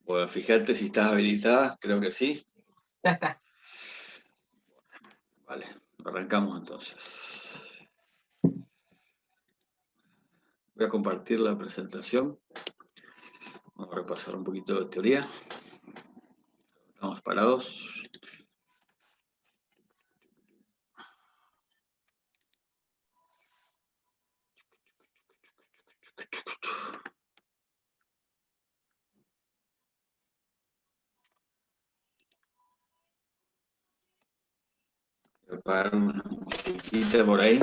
Bueno, fíjate si estás habilitada, creo que sí. Ya está. Vale, arrancamos entonces. Voy a compartir la presentación. Vamos a repasar un poquito de teoría. Estamos parados. Voy a apagar una musiquita por ahí.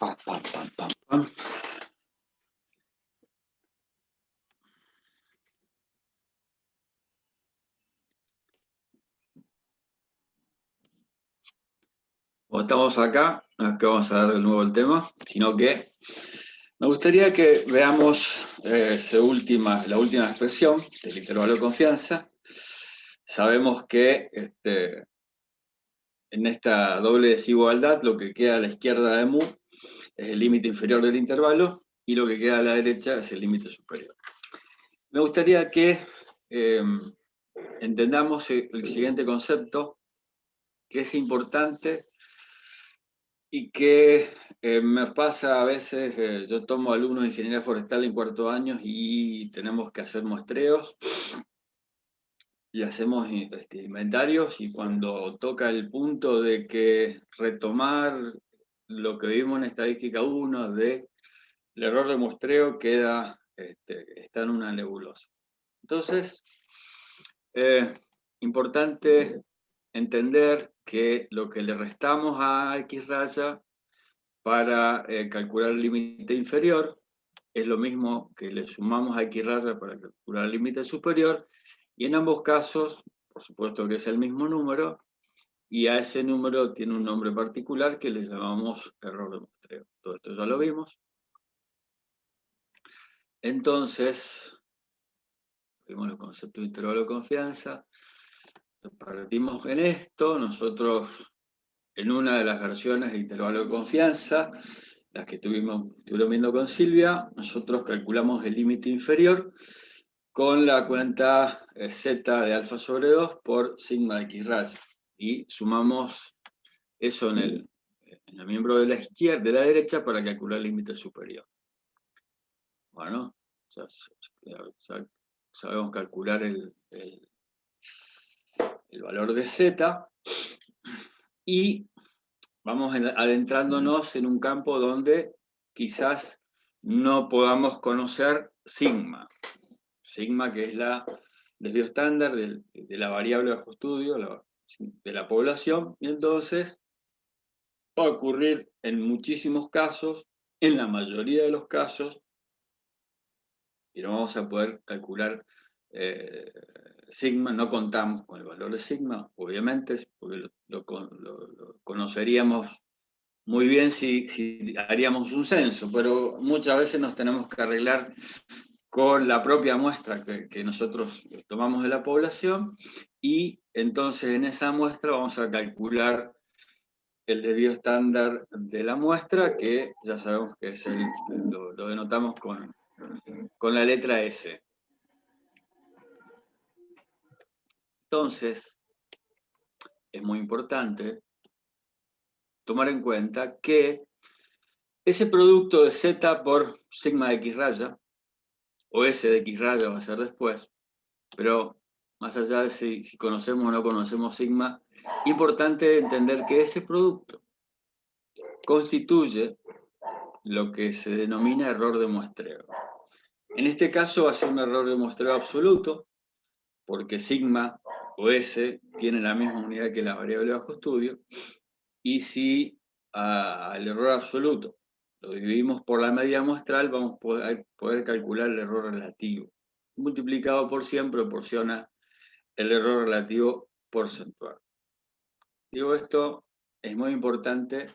Pam, pam, pam, pam, pam. Como estamos acá, no es que vamos a dar de nuevo el tema, sino que me gustaría que veamos la última expresión del intervalo de confianza. Sabemos que en esta doble desigualdad lo que queda a la izquierda de mu es el límite inferior del intervalo y lo que queda a la derecha es el límite superior. Me gustaría que entendamos el siguiente concepto, que es importante y que me pasa a veces. Yo tomo alumnos de ingeniería forestal en cuarto año y tenemos que hacer muestreos y hacemos inventarios, y cuando toca el punto de que retomar lo que vimos en estadística 1 de el error de muestreo está en una nebulosa. Entonces, importante entender que lo que le restamos a X raya para calcular el límite inferior es lo mismo que le sumamos a X raya para calcular el límite superior, y en ambos casos, por supuesto que es el mismo número, y a ese número tiene un nombre particular que le llamamos error de muestreo. Todo esto ya lo vimos. Entonces, vimos los conceptos de intervalo de confianza, partimos en esto. Nosotros, en una de las versiones de intervalo de confianza, las que estuvieron viendo con Silvia, nosotros calculamos el límite inferior con la cuenta z de alfa sobre 2 por sigma de x raya, y sumamos eso en el miembro de la izquierda, de la derecha, para calcular el límite superior. Bueno, ya sabemos calcular el valor de z, y vamos adentrándonos en un campo donde quizás no podamos conocer sigma. Sigma, que es la desvío estándar de la variable bajo estudio de la población, y entonces va a ocurrir en muchísimos casos, en la mayoría de los casos, y no vamos a poder calcular sigma. No contamos con el valor de sigma, obviamente, porque lo conoceríamos muy bien si haríamos un censo, pero muchas veces nos tenemos que arreglar con la propia muestra que nosotros tomamos de la población, y entonces en esa muestra vamos a calcular el desvío estándar de la muestra, que ya sabemos que es lo denotamos con la letra S. Entonces, es muy importante tomar en cuenta que ese producto de Z por sigma de X raya, o S de X raya va a ser después, pero más allá de si conocemos o no conocemos sigma, importante entender que ese producto constituye lo que se denomina error de muestreo. En este caso va a ser un error de muestreo absoluto, porque sigma o S tiene la misma unidad que la variable bajo estudio, y si al error absoluto lo dividimos por la media muestral, vamos a poder calcular el error relativo. Multiplicado por 100 proporciona el error relativo porcentual. Digo esto, es muy importante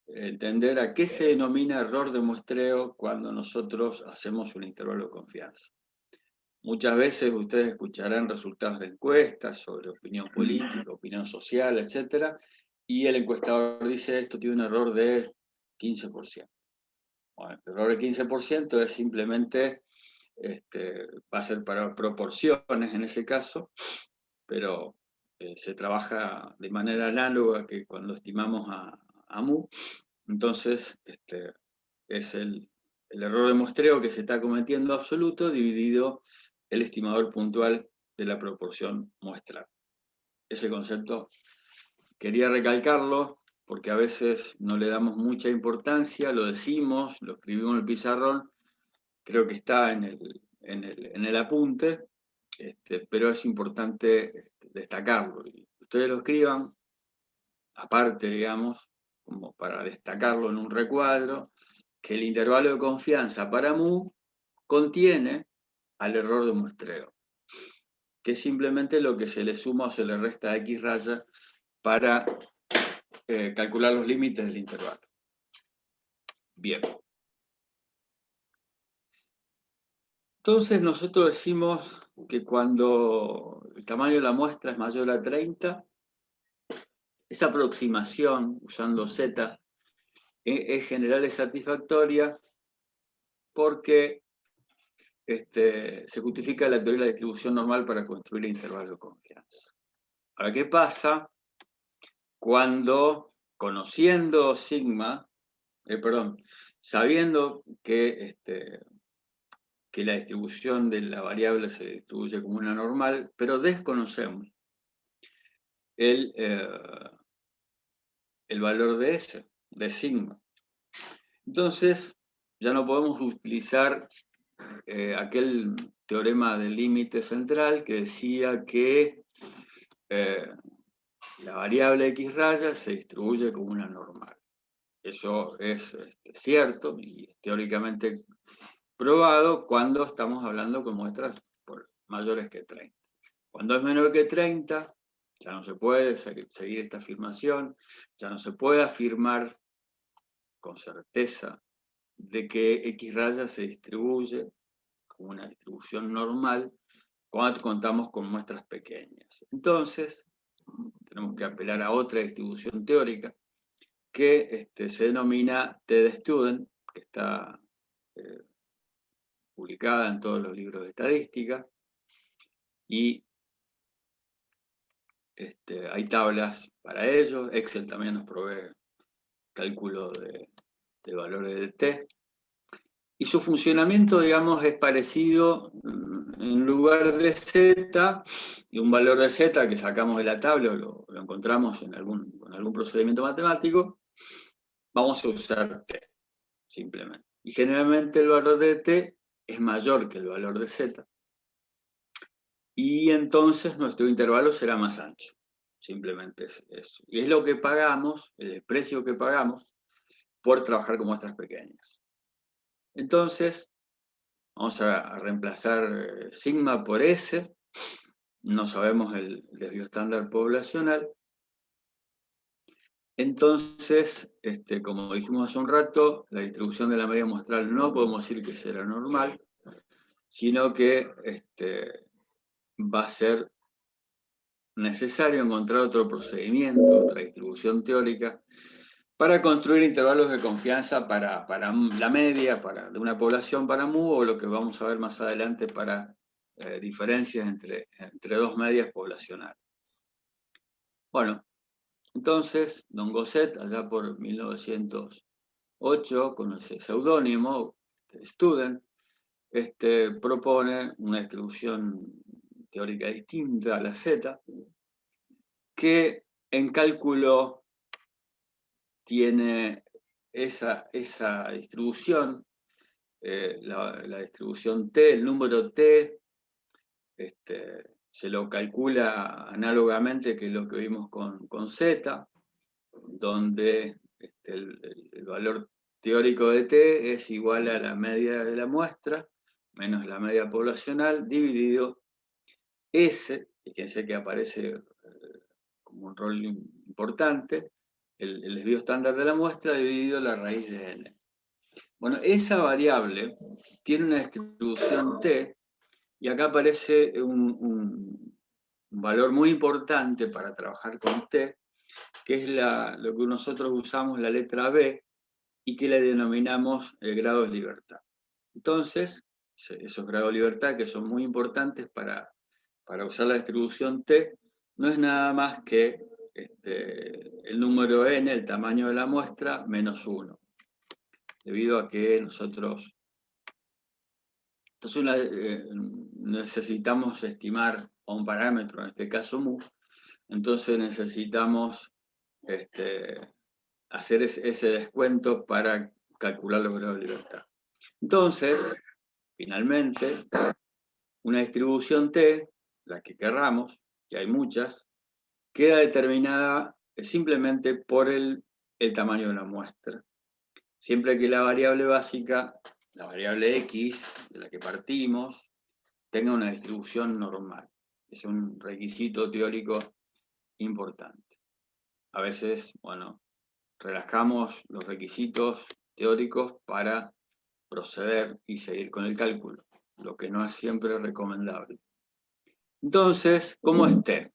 entender a qué se denomina error de muestreo cuando nosotros hacemos un intervalo de confianza. Muchas veces ustedes escucharán resultados de encuestas sobre opinión política, opinión social, etc. Y el encuestador dice esto tiene un error de 15%. Bueno, el error de 15% es simplemente, va a ser para proporciones en ese caso, pero se trabaja de manera análoga que cuando estimamos a mu. Entonces, es el error de muestreo que se está cometiendo absoluto dividido el estimador puntual de la proporción muestral. Ese concepto quería recalcarlo porque a veces no le damos mucha importancia, lo decimos, lo escribimos en el pizarrón, creo que está en el apunte, pero es importante destacarlo. Y ustedes lo escriban, aparte, digamos, como para destacarlo en un recuadro, que el intervalo de confianza para mu contiene al error de muestreo, que es simplemente lo que se le suma o se le resta a X raya para calcular los límites del intervalo. Bien. Entonces nosotros decimos que cuando el tamaño de la muestra es mayor a 30, esa aproximación usando Z en general es satisfactoria porque se justifica la teoría de la distribución normal para construir el intervalo de confianza. Ahora, ¿qué pasa cuando, conociendo sigma, sabiendo que la distribución de la variable se distribuye como una normal, pero desconocemos el valor de S, de sigma? Entonces, ya no podemos utilizar aquel teorema del límite central que decía que la variable x raya se distribuye como una normal. Eso es cierto y teóricamente probado cuando estamos hablando con muestras mayores que 30. Cuando es menor que 30, ya no se puede seguir esta afirmación, ya no se puede afirmar con certeza de que x raya se distribuye como una distribución normal cuando contamos con muestras pequeñas. Entonces, tenemos que apelar a otra distribución teórica que se denomina T de Student, que está publicada en todos los libros de estadística, y hay tablas para ello. Excel también nos provee cálculo de valores de T. Y su funcionamiento, digamos, es parecido. En lugar de Z, y un valor de Z que sacamos de la tabla o lo encontramos con algún procedimiento matemático, vamos a usar T, simplemente. Y generalmente el valor de T es mayor que el valor de Z. Y entonces nuestro intervalo será más ancho. Simplemente es eso. Y es lo que pagamos, el precio que pagamos, por trabajar con muestras pequeñas. Entonces, vamos a reemplazar sigma por S. No sabemos el desvío estándar poblacional. Entonces, como dijimos hace un rato, la distribución de la media muestral no podemos decir que será normal, sino que va a ser necesario encontrar otro procedimiento, otra distribución teórica, para construir intervalos de confianza para la media, de una población para mu, o lo que vamos a ver más adelante para diferencias entre dos medias poblacionales. Bueno, entonces, Don Gosset, allá por 1908, con ese seudónimo, Student, propone una distribución teórica distinta a la Z, que en cálculo tiene esa distribución, la distribución T, el número T, se lo calcula análogamente que lo que vimos con Z, donde el valor teórico de T es igual a la media de la muestra, menos la media poblacional, dividido S, fíjense que aparece como un rol importante, el desvío estándar de la muestra dividido la raíz de n. Bueno, esa variable tiene una distribución t, y acá aparece un valor muy importante para trabajar con t, que es lo que nosotros usamos, la letra b, y que le denominamos el grado de libertad. Entonces, esos grados de libertad que son muy importantes para usar la distribución t, no es nada más que el número n, el tamaño de la muestra, menos 1. Debido a que nosotros necesitamos estimar un parámetro, en este caso mu, entonces necesitamos hacer ese descuento para calcular los grados de libertad. Entonces, finalmente, una distribución t, la que querramos, que hay muchas, queda determinada simplemente por el tamaño de la muestra. Siempre que la variable básica, la variable x, de la que partimos, tenga una distribución normal. Es un requisito teórico importante. A veces, bueno, relajamos los requisitos teóricos para proceder y seguir con el cálculo, lo que no es siempre recomendable. Entonces, ¿cómo es t?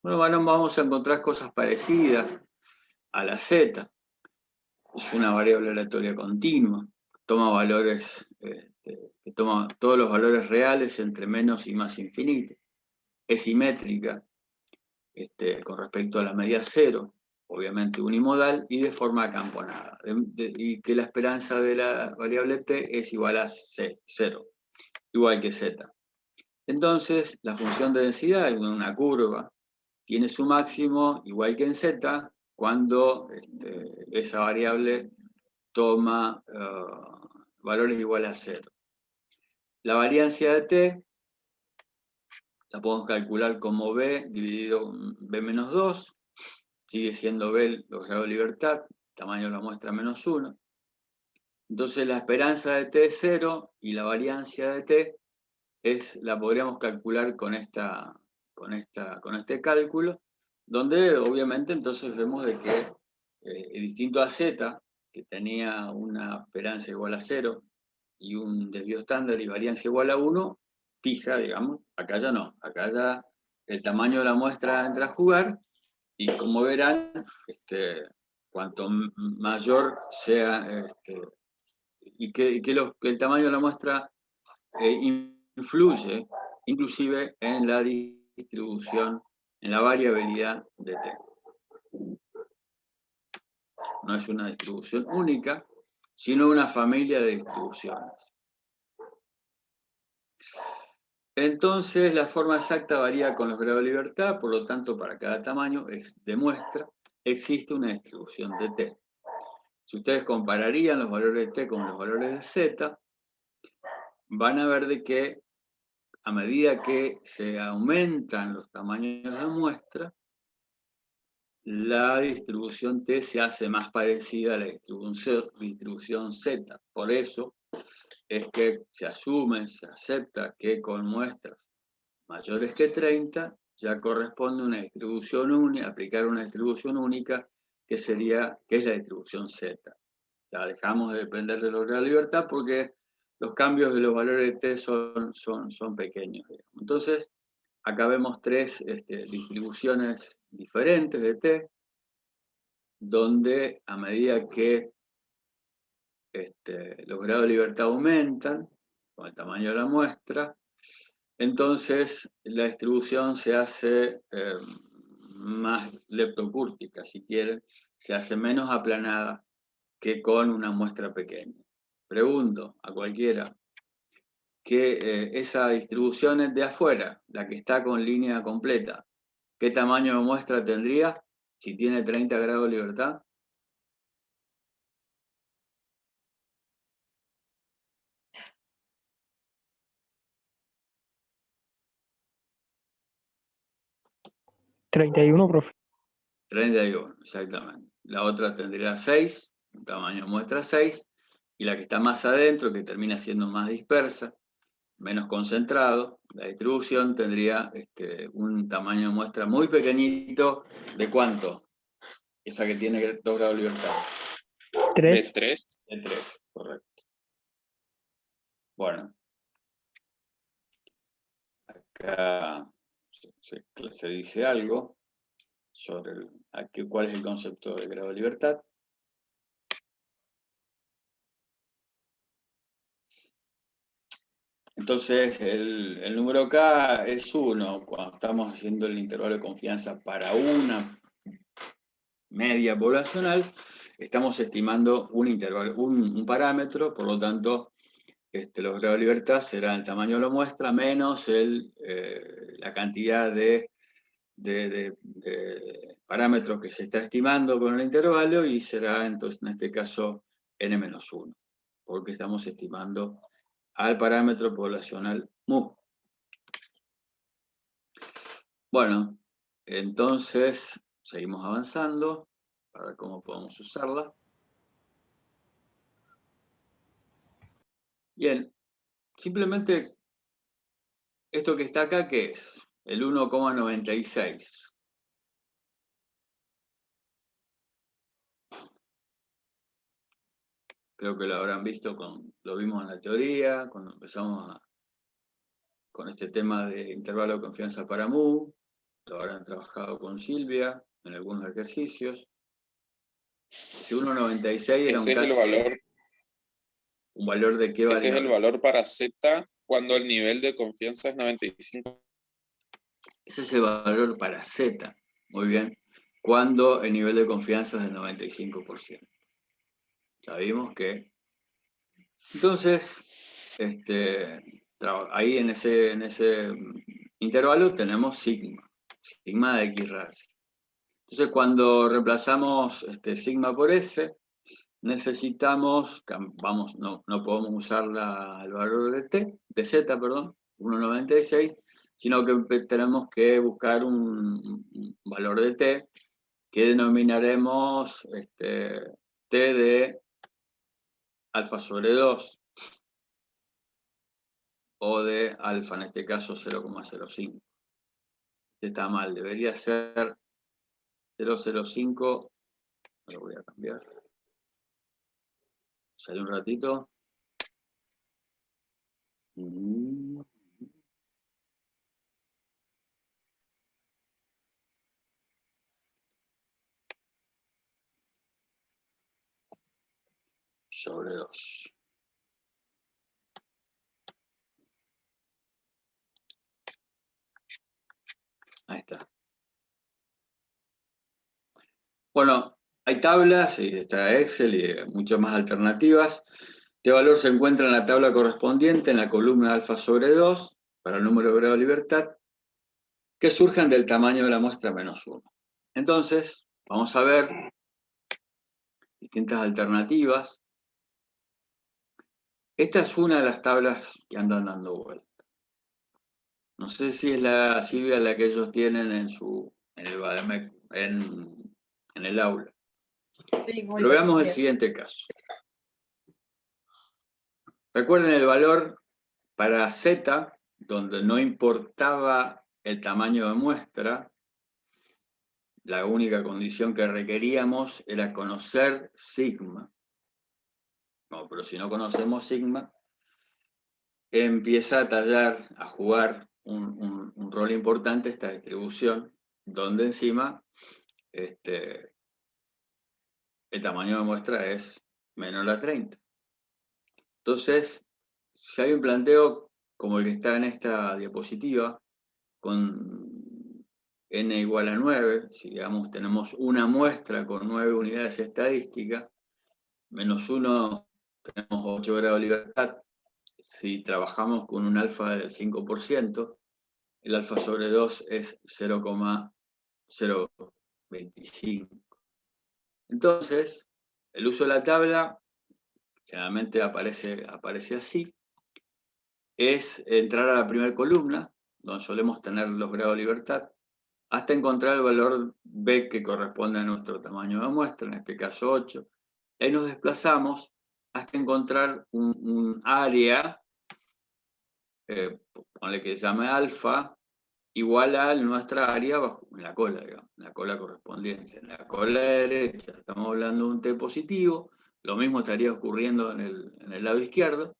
Bueno, vamos a encontrar cosas parecidas a la z. Es una variable aleatoria continua, toma valores, que toma todos los valores reales entre menos y más infinito. Es simétrica con respecto a la medida cero, obviamente unimodal y de forma acamponada, y que la esperanza de la variable t es igual a 0, igual que z. Entonces, la función de densidad en una curva tiene su máximo, igual que en z, cuando esa variable toma valores iguales a 0. La variancia de t la podemos calcular como b dividido b menos 2, sigue siendo b los grados de libertad, tamaño de la muestra menos 1. Entonces la esperanza de t es 0 y la variancia de t la podríamos calcular con este cálculo, donde obviamente entonces vemos de que distinto a z, que tenía una esperanza igual a 0 y un desvío estándar y variancia igual a 1, fija, digamos, acá ya no, acá ya el tamaño de la muestra entra a jugar, y como verán, cuanto mayor sea, y que el tamaño de la muestra influye inclusive en la distribución, en la variabilidad de t. No es una distribución única, sino una familia de distribuciones. Entonces, la forma exacta varía con los grados de libertad, por lo tanto, para cada tamaño de muestra existe una distribución de t. Si ustedes compararían los valores de t con los valores de z, van a ver de que a medida que se aumentan los tamaños de muestra, la distribución t se hace más parecida a la distribución z. Por eso es que se asume, se acepta que con muestras mayores que 30 ya corresponde una distribución única, aplicar una distribución única que es la distribución z. Ya dejamos de depender de los grados de libertad porque los cambios de los valores de t son pequeños, digamos. Entonces, acá vemos tres distribuciones diferentes de t, donde a medida que los grados de libertad aumentan con el tamaño de la muestra, entonces la distribución se hace más leptocúrtica, si quieren, se hace menos aplanada que con una muestra pequeña. Pregunto a cualquiera que esa distribución es de afuera, la que está con línea completa, ¿qué tamaño de muestra tendría si tiene 30 grados de libertad? ¿31, profe? 31, exactamente. La otra tendría 6, un tamaño de muestra 6, y la que está más adentro, que termina siendo más dispersa, menos concentrado, la distribución tendría un tamaño de muestra muy pequeñito. ¿De cuánto? Esa que tiene 2 grados de libertad. B3. B3, correcto. Bueno. Acá se dice algo sobre cuál es el concepto de grado de libertad. Entonces, el número K es 1 cuando estamos haciendo el intervalo de confianza para una media poblacional. Estamos estimando un intervalo, un parámetro, por lo tanto, los grados de libertad serán el tamaño de la muestra menos la cantidad de parámetros que se está estimando con el intervalo, y será entonces en este caso n-1, porque estamos estimando al parámetro poblacional mu. Bueno, entonces seguimos avanzando para ver cómo podemos usarla. Bien, simplemente esto que está acá, ¿qué es? El 1,96. Creo que lo habrán visto, lo vimos en la teoría, cuando empezamos con este tema de intervalo de confianza para mu, lo habrán trabajado con Silvia en algunos ejercicios. Ese 1,96 era Ese es el valor. ¿Un valor de qué variable? Ese es el valor para Z cuando el nivel de confianza es 95. Ese es el valor para Z, muy bien, cuando el nivel de confianza es del 95%. Sabemos que... Entonces, ahí en ese intervalo tenemos sigma de X raíz. Entonces, cuando reemplazamos sigma por S, necesitamos, no podemos usar el valor de Z, 1,96, sino que tenemos que buscar un valor de T que denominaremos T de alfa sobre 2, o de alfa, en este caso 0,05. Está mal, debería ser 0,05, lo voy a cambiar. Sale un ratito. Sobre 2. Ahí está. Bueno, hay tablas, y está Excel y muchas más alternativas. Este valor se encuentra en la tabla correspondiente en la columna alfa sobre 2 para el número de grado de libertad, que surjan del tamaño de la muestra menos 1. Entonces, vamos a ver distintas alternativas. Esta es una de las tablas que andan dando vuelta. No sé si es la Silvia la que ellos tienen en el Bademec, en el aula. Sí, pero veamos el siguiente caso. Recuerden el valor para Z, donde no importaba el tamaño de muestra. La única condición que requeríamos era conocer sigma. No, pero si no conocemos sigma, empieza a jugar un rol importante esta distribución, donde encima el tamaño de muestra es menor a 30. Entonces, si hay un planteo como el que está en esta diapositiva, con n igual a 9, si digamos tenemos una muestra con 9 unidades estadísticas, menos 1 tenemos 8 grados de libertad. Si trabajamos con un alfa del 5%, el alfa sobre 2 es 0,025. Entonces, el uso de la tabla, generalmente aparece así, es entrar a la primera columna, donde solemos tener los grados de libertad, hasta encontrar el valor B que corresponde a nuestro tamaño de muestra, en este caso 8. Ahí nos desplazamos hasta encontrar un área, ponle que se llame alfa, igual a nuestra área en la cola, digamos, en la cola correspondiente. En la cola derecha estamos hablando de un T positivo, lo mismo estaría ocurriendo en el lado izquierdo,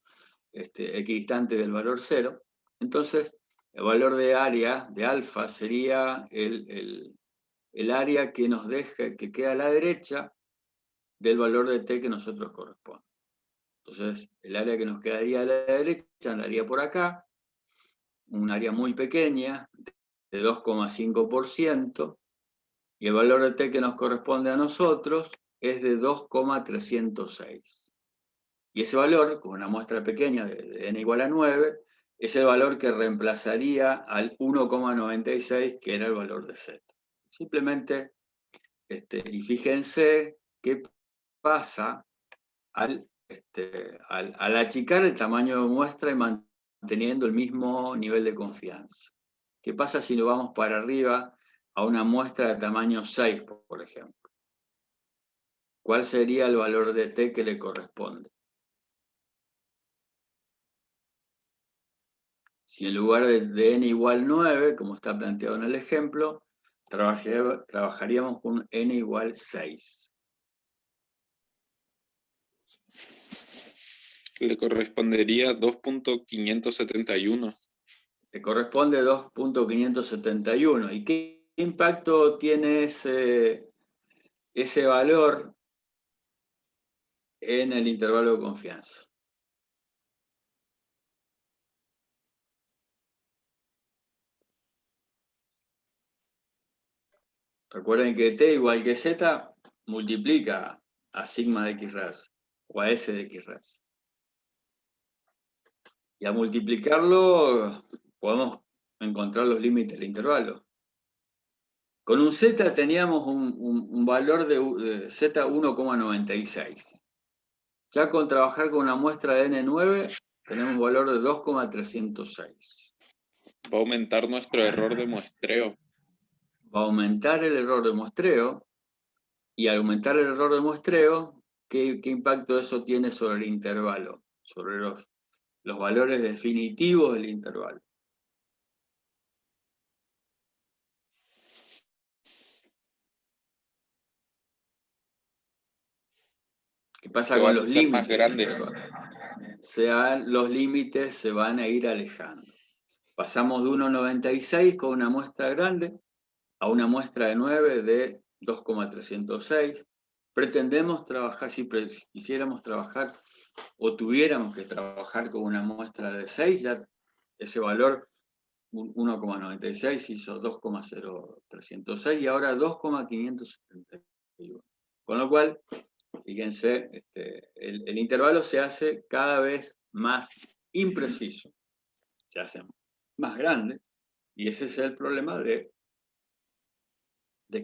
equidistante del valor 0. Entonces, el valor de área, de alfa, sería el área que nos deja, que queda a la derecha del valor de T que nosotros corresponde. Entonces, el área que nos quedaría a la derecha andaría por acá, un área muy pequeña, de 2,5%, y el valor de T que nos corresponde a nosotros es de 2,306. Y ese valor, con una muestra pequeña de n igual a 9, es el valor que reemplazaría al 1,96, que era el valor de Z. Simplemente, y fíjense qué pasa al achicar el tamaño de muestra y manteniendo el mismo nivel de confianza. ¿Qué pasa si lo vamos para arriba a una muestra de tamaño 6, por ejemplo? ¿Cuál sería el valor de T que le corresponde? Si en lugar de n igual 9, como está planteado en el ejemplo, trabajaríamos con n igual 6. Le correspondería 2.571. Le corresponde 2.571. ¿Y qué impacto tiene ese valor en el intervalo de confianza? Recuerden que T igual que Z multiplica a sigma de X ras o a S de X ras. Y al multiplicarlo podemos encontrar los límites del intervalo. Con un Z teníamos un valor de Z 1,96. Ya con trabajar con una muestra de N9 tenemos un valor de 2,306. Va a aumentar nuestro error de muestreo. Va a aumentar el error de muestreo, y al aumentar el error de muestreo, ¿qué impacto eso tiene sobre el intervalo? Sobre los valores definitivos del intervalo. ¿Qué pasa Que con van a los ser más límites del grandes. intervalo? Los límites se van a ir alejando. Pasamos de 1,96 con una muestra grande a una muestra de 9 de 2,306. Pretendemos trabajar, si quisiéramos trabajar o tuviéramos que trabajar con una muestra de 6, ya ese valor 1,96 hizo 2,0306 y ahora 2,571. Con lo cual, fíjense, el intervalo se hace cada vez más impreciso, se hace más grande, y ese es el problema de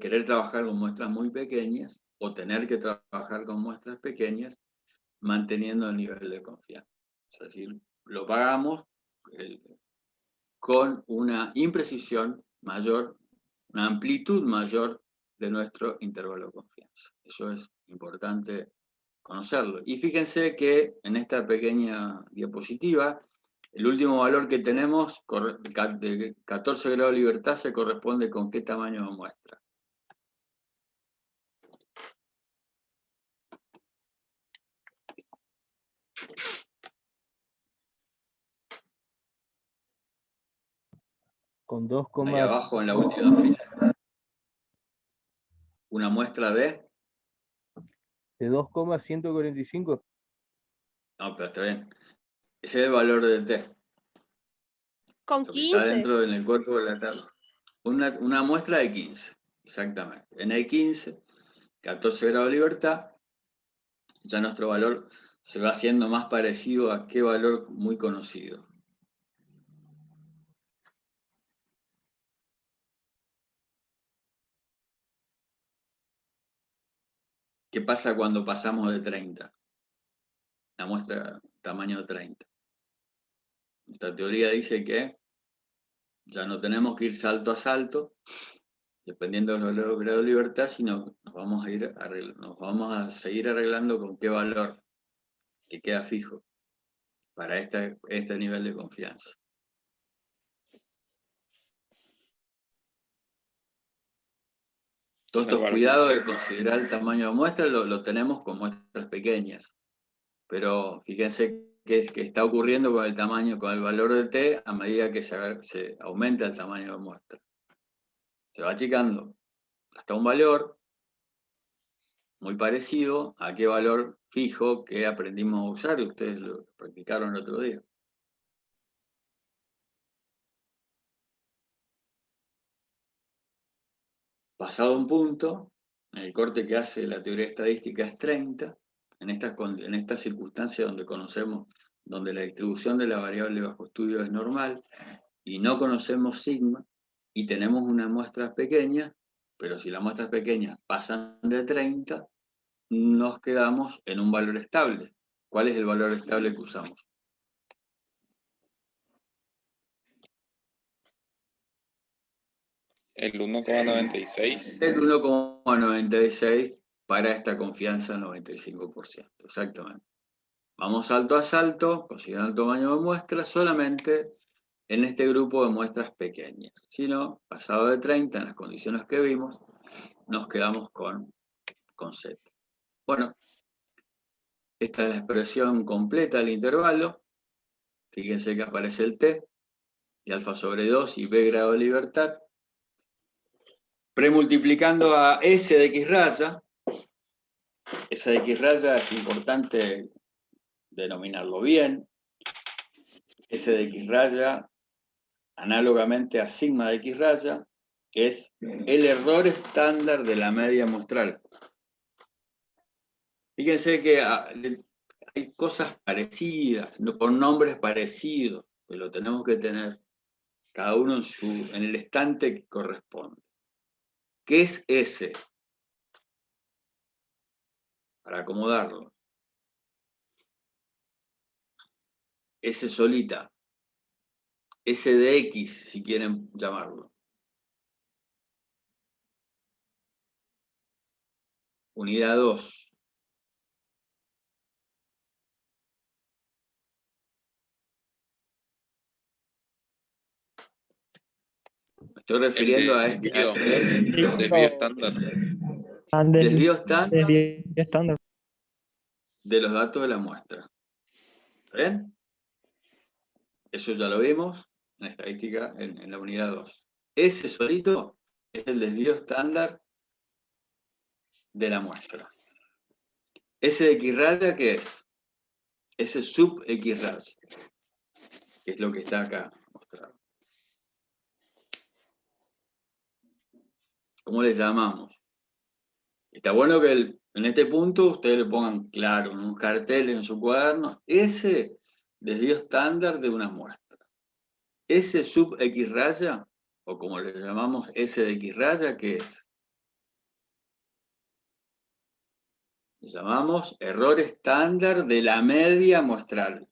querer trabajar con muestras muy pequeñas o tener que trabajar con muestras pequeñas manteniendo el nivel de confianza. Es decir, lo pagamos con una imprecisión mayor, una amplitud mayor de nuestro intervalo de confianza. Eso es importante conocerlo. Y fíjense que en esta pequeña diapositiva, el último valor que tenemos de 14 grados de libertad se corresponde con qué tamaño de muestra. Con 2, Ahí abajo en la última fila. Una muestra de 2,145. No, pero está bien. Ese es el valor de T. Con Lo que está 15. dentro del cuerpo de la tabla. Una muestra de 15, exactamente. En el 15, 14 grados de libertad, ya nuestro valor se va haciendo más parecido a qué valor muy conocido. ¿Qué pasa cuando pasamos de 30? La muestra tamaño 30. Esta teoría dice que ya no tenemos que ir salto a salto, dependiendo de los grados de libertad, sino nos vamos a seguir arreglando con qué valor que queda fijo para este nivel de confianza. Todos El estos valor cuidados de inicial. considerar el tamaño de muestra lo tenemos con muestras pequeñas. Pero fíjense que está ocurriendo con el tamaño, con el valor de t a medida que se aumenta el tamaño de muestra. Se va achicando hasta un valor muy parecido a qué valor fijo que aprendimos a usar y ustedes lo practicaron el otro día. Pasado un punto, el corte que hace la teoría estadística es 30, en estas circunstancias donde conocemos, donde la distribución de la variable bajo estudio es normal y no conocemos sigma y tenemos unas muestras pequeñas, pero si las muestras pequeñas pasan de 30, nos quedamos en un valor estable. ¿Cuál es el valor estable que usamos? El 1,96. El 1,96 para esta confianza al 95%, exactamente. Vamos salto a salto, considerando el tamaño de muestra, solamente en este grupo de muestras pequeñas. Si no, pasado de 30, en las condiciones que vimos, nos quedamos con Z. Bueno, esta es la expresión completa del intervalo. Fíjense que aparece el t, y alfa sobre 2 y b grado de libertad. Premultiplicando a S de X raya, esa de X raya es importante denominarlo bien. S de X raya, análogamente a sigma de X raya, es el error estándar de la media muestral. Fíjense que hay cosas parecidas, con nombres parecidos, que lo tenemos que tener cada uno en el estante que corresponde. ¿Qué es S? Para acomodarlo. S solita. S de X, si quieren llamarlo. Unidad 2. Me estoy refiriendo a este Desvío estándar. desvío estándar Desvío estándar. de los datos de la muestra. ¿Está bien? Eso ya lo vimos en la estadística en la unidad 2. Ese solito es el desvío estándar de la muestra. Ese de X raya, ¿qué es? Ese sub X raya, que es lo que está acá mostrado. ¿Cómo le llamamos? Está bueno que en este punto ustedes le pongan claro en un cartel en su cuaderno ese desvío estándar de una muestra. Ese sub X raya, o como le llamamos S de X raya, ¿qué es? Le llamamos error estándar de la media muestral.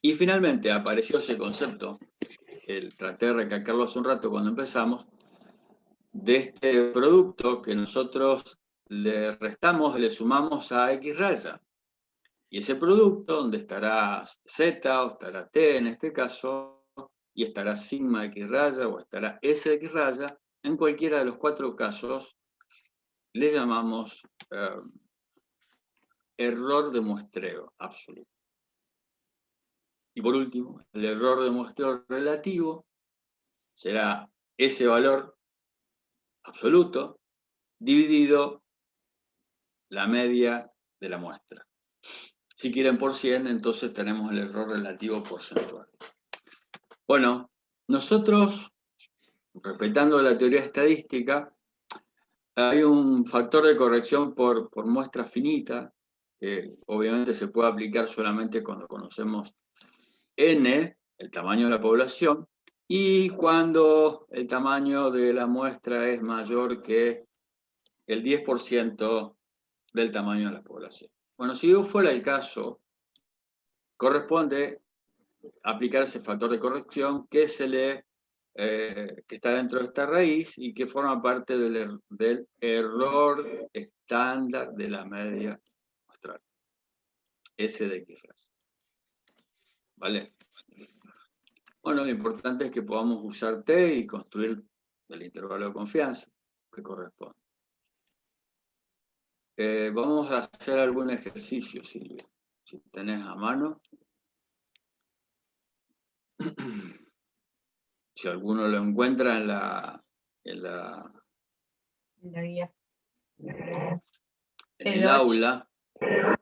Y finalmente apareció ese concepto, traté de recalcarlo hace un rato cuando empezamos, de este producto que nosotros le restamos, le sumamos a X raya. Y ese producto, donde estará Z o estará T en este caso, y estará sigma X raya o estará S de X raya, en cualquiera de los 4 casos le llamamos error de muestreo absoluto. Y por último, el error de muestreo relativo será ese valor absoluto dividido la media de la muestra. Si quieren por 100, entonces tenemos el error relativo porcentual. Bueno, nosotros, respetando la teoría estadística, hay un factor de corrección por muestra finita, que obviamente se puede aplicar solamente cuando conocemos N, el tamaño de la población, y cuando el tamaño de la muestra es mayor que el 10% del tamaño de la población. Bueno, si fuera el caso, corresponde aplicar ese factor de corrección que que está dentro de esta raíz y que forma parte del error estándar de la media muestral. S de X raya. ¿Vale? Bueno, lo importante es que podamos usar T y construir el intervalo de confianza que corresponde. Vamos a hacer algún ejercicio, Silvia, si tenés a mano. Si alguno lo encuentra en La guía. el El 8. aula,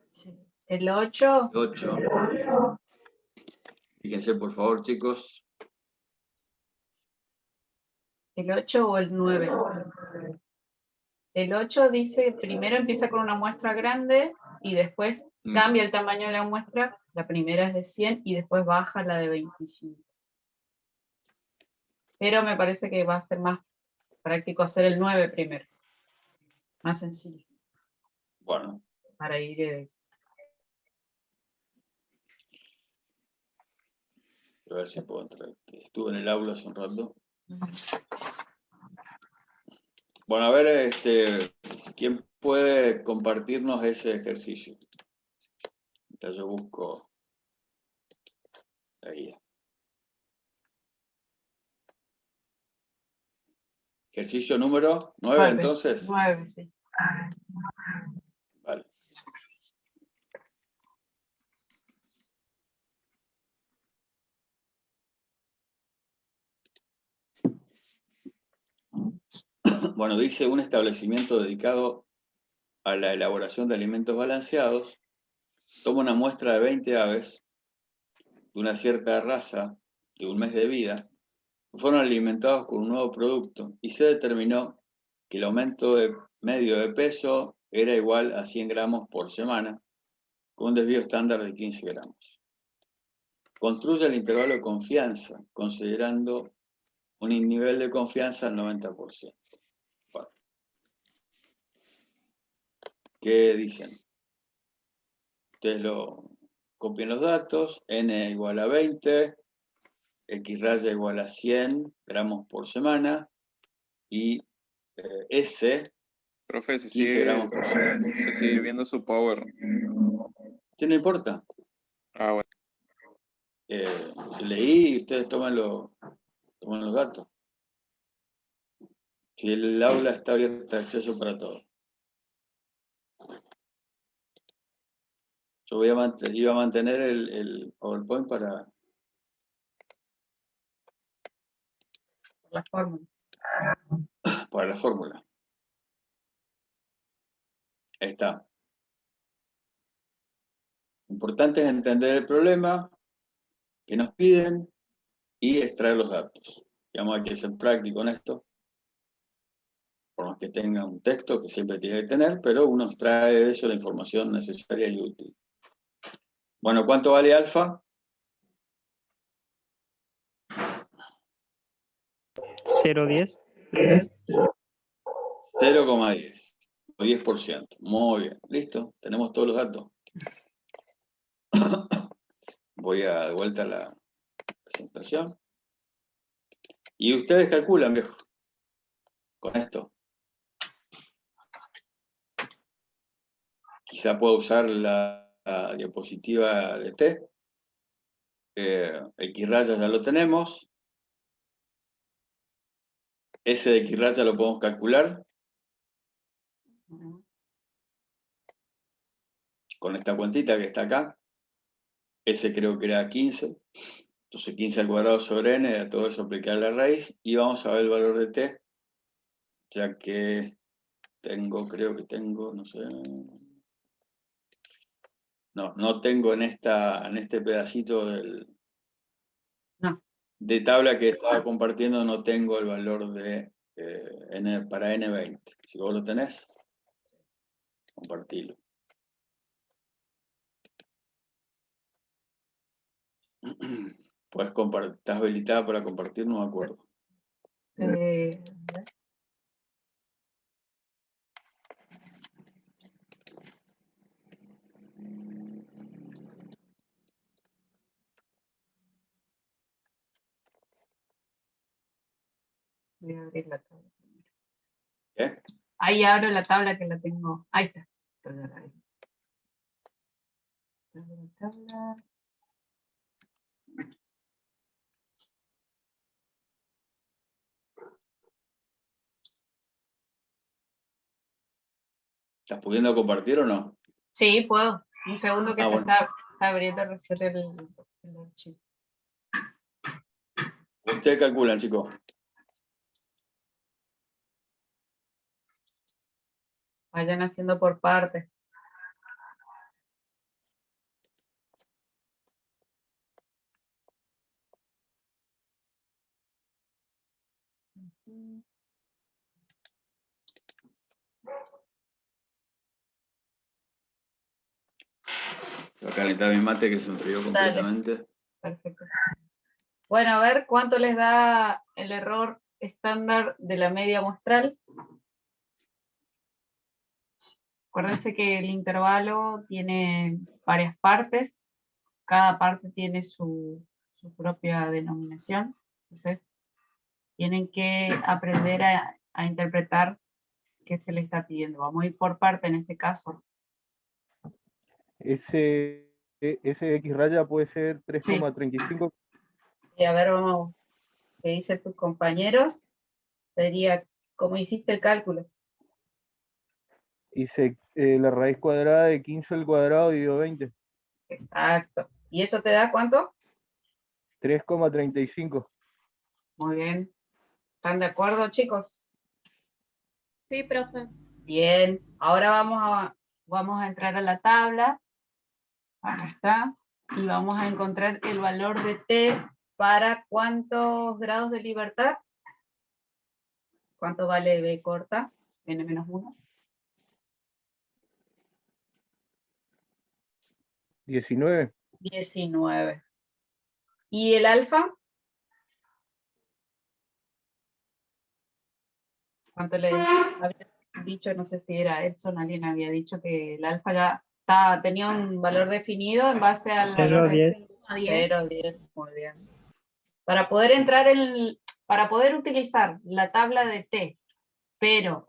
Sí. El 8. 8. Fíjense, por favor, chicos. ¿El 8 o el 9? El 8 dice, primero empieza con una muestra grande y después cambia el tamaño de la muestra. La primera es de 100 y después baja la de 25. Pero me parece que va a ser más práctico hacer el 9 primero. Más sencillo. Bueno. Para ir... A ver si puedo entrar. Estuve en el aula hace un rato. Bueno, a ver, ¿quién puede compartirnos ese ejercicio? Entonces yo busco la guía. Ejercicio número 9, entonces. 9, sí. Vale. Bueno, dice un establecimiento dedicado a la elaboración de alimentos balanceados, toma una muestra de 20 aves de una cierta raza de un mes de vida, que fueron alimentados con un nuevo producto y se determinó que el aumento medio de peso era igual a 100 gramos por semana, con un desvío estándar de 15 gramos. Construye el intervalo de confianza, considerando un nivel de confianza al 90%. Bueno. ¿Qué dicen? Ustedes lo copian los datos, n igual a 20, x raya igual a 100 gramos por semana, y S, Profe, 15 gramos por semana. se sigue viendo su power. ¿Qué no importa? Ah, bueno. Si leí y ustedes toman los datos. Si el aula está abierta de acceso para todos. Yo iba a mantener el PowerPoint para... La fórmula. Para la fórmula. Ahí está. Importante es entender el problema que nos piden y extraer los datos. Digamos, hay que ser práctico en esto. Por más que tenga un texto que siempre tiene que tener, pero uno extrae de eso la información necesaria y útil. Bueno, ¿cuánto vale alfa? 0,10. 0,10. O 10%. Muy bien. ¿Listo? Tenemos todos los datos. Voy a de vuelta a la presentación. Y ustedes calculan, viejo. Con esto. Quizá pueda usar la diapositiva de T. X raya ya lo tenemos. S de X raya lo podemos calcular. Con esta cuentita que está acá. S creo que era 15. Entonces 15 al cuadrado sobre n, a todo eso aplicar la raíz. Y vamos a ver el valor de T. Ya que creo que tengo, no sé... No tengo en este pedacito de tabla que estaba compartiendo, no tengo el valor de para N20. Si vos lo tenés, compartilo. Puedes compartir, estás habilitada para compartir, no me acuerdo. Voy a abrir la tabla. ¿Qué? Ahí abro la tabla que la tengo. Ahí está. Tabla. ¿Estás pudiendo compartir o no? Sí, puedo. Un segundo que se bueno. está abriendo recién el archivo. Ustedes calculan, chicos. Vayan haciendo por partes. Voy a calentar mi mate que se enfrió completamente. Perfecto. Bueno, a ver cuánto les da el error estándar de la media muestral. Acuérdense que el intervalo tiene varias partes. Cada parte tiene su propia denominación. Entonces, tienen que aprender a interpretar qué se les está pidiendo. Vamos a ir por parte en este caso. Ese X raya puede ser 3,35. Y a ver, vamos, ¿qué dicen tus compañeros? Sería, ¿cómo hiciste el cálculo? Hice la raíz cuadrada de 15 al cuadrado dividido 20. Exacto. ¿Y eso te da cuánto? 3,35. Muy bien. ¿Están de acuerdo, chicos? Sí, profe. Bien. Ahora vamos a entrar a la tabla. Acá está. Y vamos a encontrar el valor de t para ¿cuántos grados de libertad? ¿Cuánto vale b corta? n-1. 19. 19. ¿Y el alfa? ¿Cuánto le había dicho? No sé si era Edson, alguien había dicho que el alfa ya tenía un valor definido en base al valor de 0,10. 0,10. Muy bien. Para poder para poder utilizar la tabla de T, pero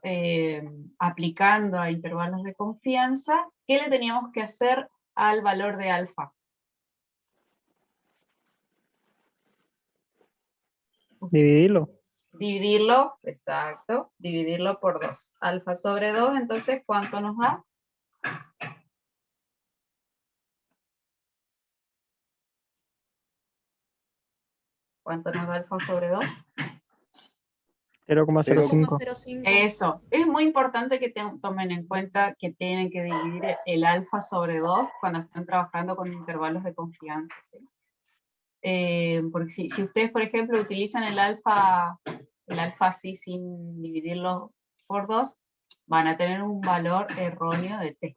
aplicando a intervalos de confianza, ¿qué le teníamos que hacer al valor de alfa? Dividirlo. Dividirlo, exacto, dividirlo por 2. Alfa sobre 2, entonces, ¿cuánto nos da? ¿Cuánto nos da alfa sobre 2? 0,05. 0,05. Eso. Es muy importante que tomen en cuenta que tienen que dividir el alfa sobre 2 cuando están trabajando con intervalos de confianza, ¿sí? Porque si ustedes, por ejemplo, utilizan el alfa así sin dividirlo por 2, van a tener un valor erróneo de t.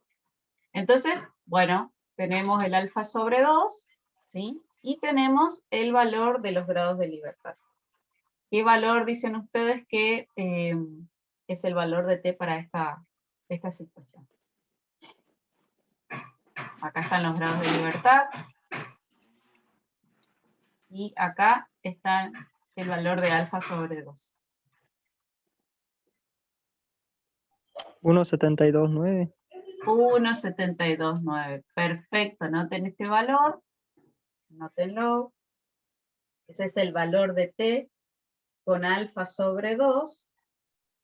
Entonces, bueno, tenemos el alfa sobre 2, ¿sí? Y tenemos el valor de los grados de libertad. ¿Qué valor dicen ustedes que es el valor de t para esta situación? Acá están los grados de libertad. Y acá está el valor de alfa sobre 2. 1,729. 1,729. Perfecto, anoten este valor. Anótenlo. Ese es el valor de t con alfa sobre 2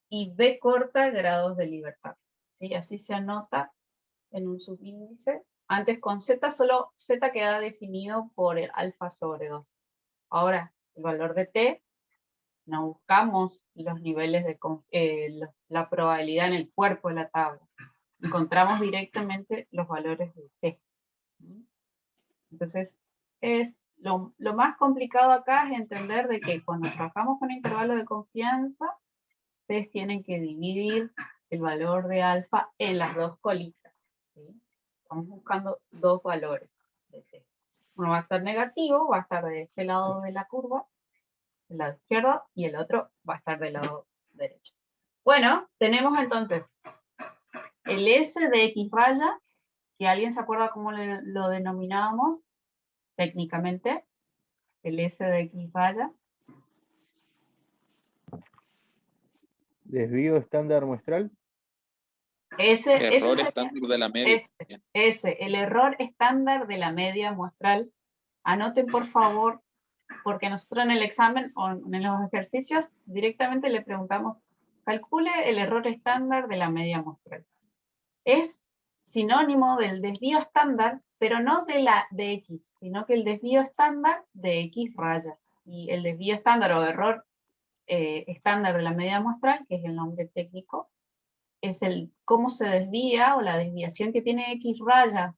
y b corta grados de libertad. ¿Sí? Así se anota en un subíndice. Antes con z, solo z queda definido por el alfa sobre 2. Ahora, el valor de t, no buscamos los niveles de la probabilidad en el cuerpo de la tabla. Encontramos directamente los valores de t. Entonces, lo más complicado acá es entender de que cuando trabajamos con intervalos de confianza, ustedes tienen que dividir el valor de alfa en las dos colitas. ¿Sí? Estamos buscando dos valores de t. Uno va a ser negativo, va a estar de este lado de la curva, del lado izquierdo, y el otro va a estar del lado derecho. Bueno, tenemos entonces el S de X raya, que alguien se acuerda cómo lo denominábamos técnicamente, el S de X raya. Desvío estándar muestral. Error estándar de la media. El error estándar de la media muestral. Anoten por favor, porque nosotros en el examen o en los ejercicios directamente le preguntamos, calcule el error estándar de la media muestral. es sinónimo del desvío estándar, pero no de X, sino que el desvío estándar de X raya. Y el desvío estándar o error estándar de la medida muestral, que es el nombre técnico, es el cómo se desvía o la desviación que tiene X raya.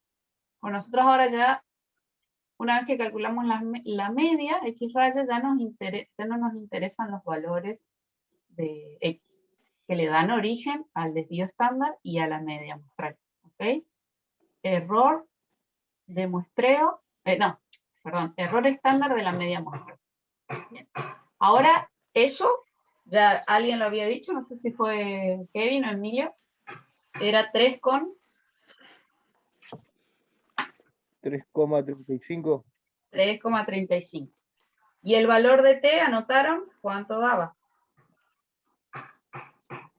Bueno, nosotros ahora ya, una vez que calculamos la media, X raya, ya no nos interesan los valores de X, que le dan origen al desvío estándar y a la media muestral. ¿Ok? Error de muestreo, error estándar de la media muestral. Bien. Ahora, eso, ya alguien lo había dicho, no sé si fue Kevin o Emilio, era 3,35. 3,35. Y el valor de T, anotaron, ¿cuánto daba?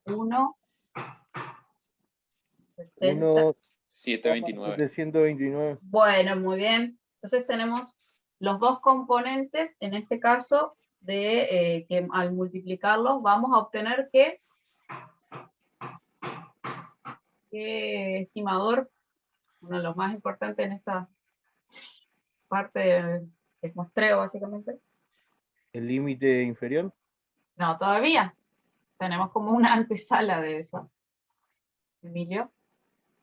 1,70. 729. 729. Bueno, muy bien. Entonces tenemos los dos componentes, en este caso, de que al multiplicarlos vamos a obtener ¿qué estimador? Uno de los más importantes en esta parte de muestreo, básicamente. El límite inferior. No, todavía. Tenemos como una antesala de eso. Emilio,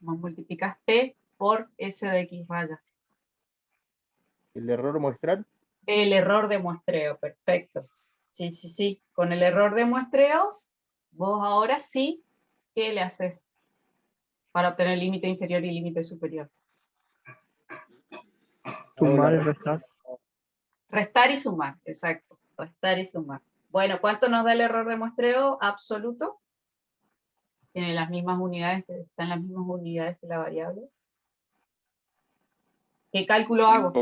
nos multiplicas T por S de X raya. El error muestral. El error de muestreo, perfecto. Sí, sí, sí. Con el error de muestreo, vos ahora sí, ¿qué le haces para obtener límite inferior y límite superior? Sumar y restar. Restar y sumar, exacto. Restar y sumar. Bueno, ¿cuánto nos da el error de muestreo absoluto? Tiene las mismas unidades, están las mismas unidades que la variable. ¿Qué cálculo hago?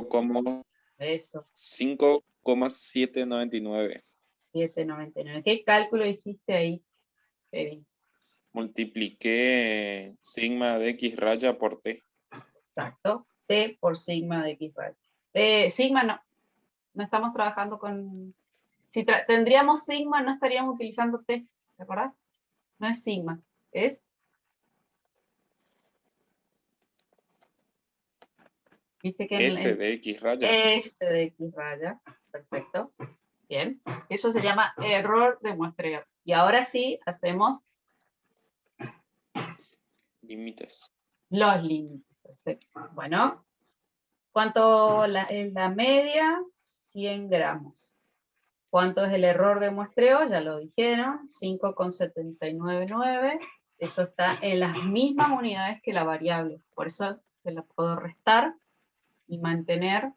Eso. 5,799. 7,99. ¿Qué cálculo hiciste ahí, Kevin? Multipliqué sigma de X raya por T. Exacto. T por sigma de X raya. Sigma no. No estamos trabajando con... Si tendríamos sigma, no estaríamos utilizando T. ¿Te acordás? No es sigma. Es... ¿Viste que S de X raya. S de X raya. Perfecto. Bien. Eso se llama error de muestreo. Y ahora sí, hacemos Límites. los límites. Perfecto. Bueno, ¿cuánto es la media? 100 gramos. ¿Cuánto es el error de muestreo? Ya lo dijeron, 5,799. Eso está en las mismas unidades que la variable. Por eso se la puedo restar y mantener